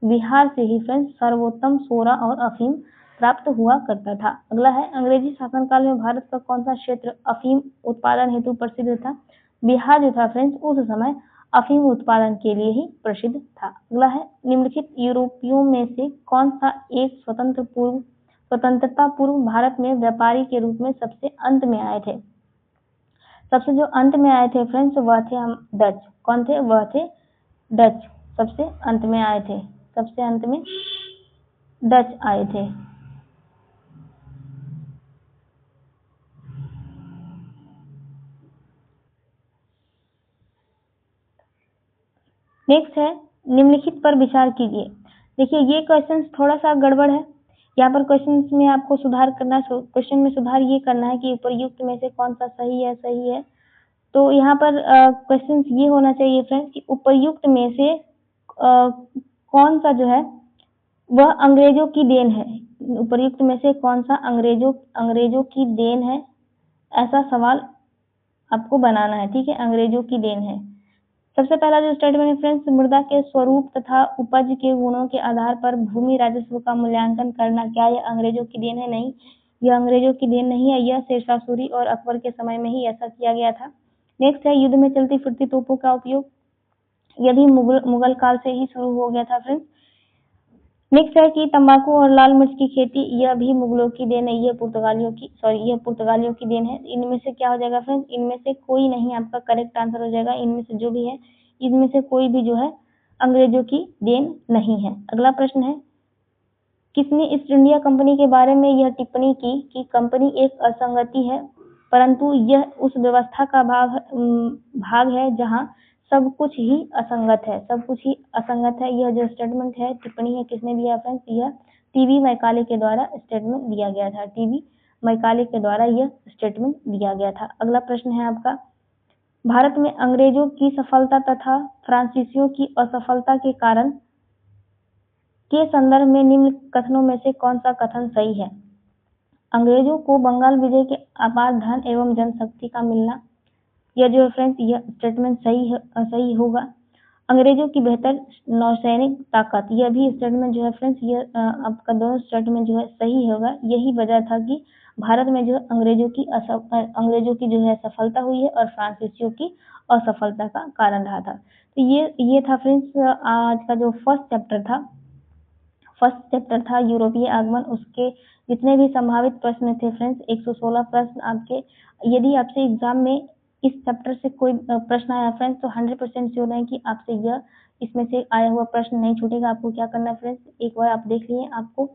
बिहार से ही फ्रेंड्स सर्वोत्तम सोरा और अफीम प्राप्त हुआ करता था। अगला है, अंग्रेजी शासनकाल में भारत का कौन सा क्षेत्र अफीम उत्पादन हेतु प्रसिद्ध था? बिहार जो था फ्रेंड्स उस समय अफीम उत्पादन के लिए ही प्रसिद्ध था। अगला है, निम्नलिखित यूरोपियों में से कौन सा एक स्वतंत्रता पूर्व भारत में व्यापारी के रूप में सबसे अंत में आए थे? सबसे जो अंत में आए थे फ्रेंड्स वह थे हम डच। कौन थे? वह थे डच। सबसे अंत में आए थे। सबसे अंत में डच आए थे। नेक्स्ट है, निम्नलिखित पर विचार कीजिए। देखिए ये क्वेश्चन थोड़ा सा गड़बड़ है। यहाँ पर क्वेश्चन में आपको सुधार करना, क्वेश्चन में सुधार ये करना है कि उपयुक्त में से कौन सा सही है। तो यहाँ पर क्वेश्चन ये होना चाहिए फ्रेंड्स कि उपयुक्त में से कौन सा जो है वह अंग्रेजों की देन है। उपयुक्त में से कौन सा अंग्रेजों की देन है, ऐसा सवाल आपको बनाना है। ठीक है, अंग्रेजों की देन है। सबसे पहला जो स्टेटमेंट है फ्रेंड्स, मृदा के स्वरूप तथा उपज के गुणों के आधार पर भूमि राजस्व का मूल्यांकन करना, क्या यह अंग्रेजों की देन है? नहीं, यह अंग्रेजों की देन नहीं है। यह शेरशाह सूरी और अकबर के समय में ही ऐसा किया गया था। नेक्स्ट है, युद्ध में चलती फिरती तोपों का उपयोग, यह भी मुगल काल से ही शुरू हो गया था फ्रेंड्स। नेक्स्ट है कि तंबाकू और लाल मिर्च की खेती, यह भी मुगलों की देन है। यह पुर्तगालियों की देन है। इनमें से क्या हो जाएगा फ्रेंड्स? इनमें से कोई नहीं आपका करेक्ट आंसर हो जाएगा। इनमें से जो भी है, इनमें से कोई भी जो है अंग्रेजों की देन नहीं है। अगला प्रश्न है, किसने ईस्ट इंडिया कंपनी के बारे में यह टिप्पणी की कि कंपनी एक असंगति है, परंतु यह उस व्यवस्था का भाग है जहां सब कुछ ही असंगत है। सब कुछ ही असंगत है। यह जो स्टेटमेंट है, टिप्पणी है, किसने दिया फ्रेंड्स? यह टीवी मैकाले के द्वारा स्टेटमेंट दिया गया था। टीवी मैकाले के द्वारा यह स्टेटमेंट दिया गया था। अगला प्रश्न है आपका, भारत में अंग्रेजों की सफलता तथा फ्रांसीसियों की असफलता के कारण के संदर्भ में निम्न कथनों में से कौन सा कथन सही है? अंग्रेजों को बंगाल विजय के अपार धन एवं जनशक्ति का मिलना, यह जो है फ्रेंड्स यह स्टेटमेंट सही होगा। अंग्रेजों की बेहतर नौसैनिक ताकत, यह भी स्टेटमेंट जो है फ्रेंड्स यह आपका दोनों स्टेटमेंट जो है सही होगा। यही वजह था कि भारत में जो अंग्रेजों की जो है सफलता हुई है और फ्रांसीसियों की असफलता का कारण रहा था। तो ये था फ्रेंड्स आज का जो फर्स्ट चैप्टर था यूरोपीय आगमन। उसके जितने भी संभावित प्रश्न थे फ्रेंड्स 116 प्रश्न आपके। यदि आपसे एग्जाम में इस चैप्टर से कोई प्रश्न आया फ्रेंड्स तो 100% श्योर है कि आपसे यह इसमें से आया हुआ प्रश्न नहीं छूटेगा। आपको क्या करना है फ्रेंड्स, एक बार आप देख लिए। आपको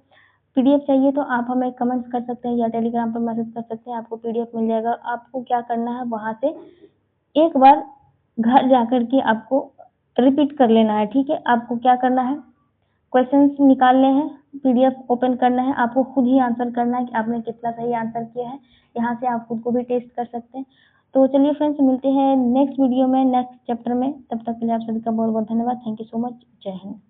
पीडीएफ चाहिए तो आप हमें कमेंट्स कर सकते हैं या टेलीग्राम पर मैसेज कर सकते हैं, आपको पीडीएफ मिल जाएगा। आपको क्या करना है, वहां से एक बार घर जाकर के आपको रिपीट कर लेना है। ठीक है, आपको क्या करना है, क्वेश्चंस निकालने हैं, पीडीएफ ओपन करना है, आपको खुद ही आंसर करना है कि आपने कितना सही आंसर किया है। यहाँ से आप खुद को भी टेस्ट कर सकते हैं। तो चलिए फ्रेंड्स, मिलते हैं नेक्स्ट वीडियो में, नेक्स्ट चैप्टर में। तब तक के लिए आप सभी का बहुत बहुत धन्यवाद। Thank you so much. जय हिंद।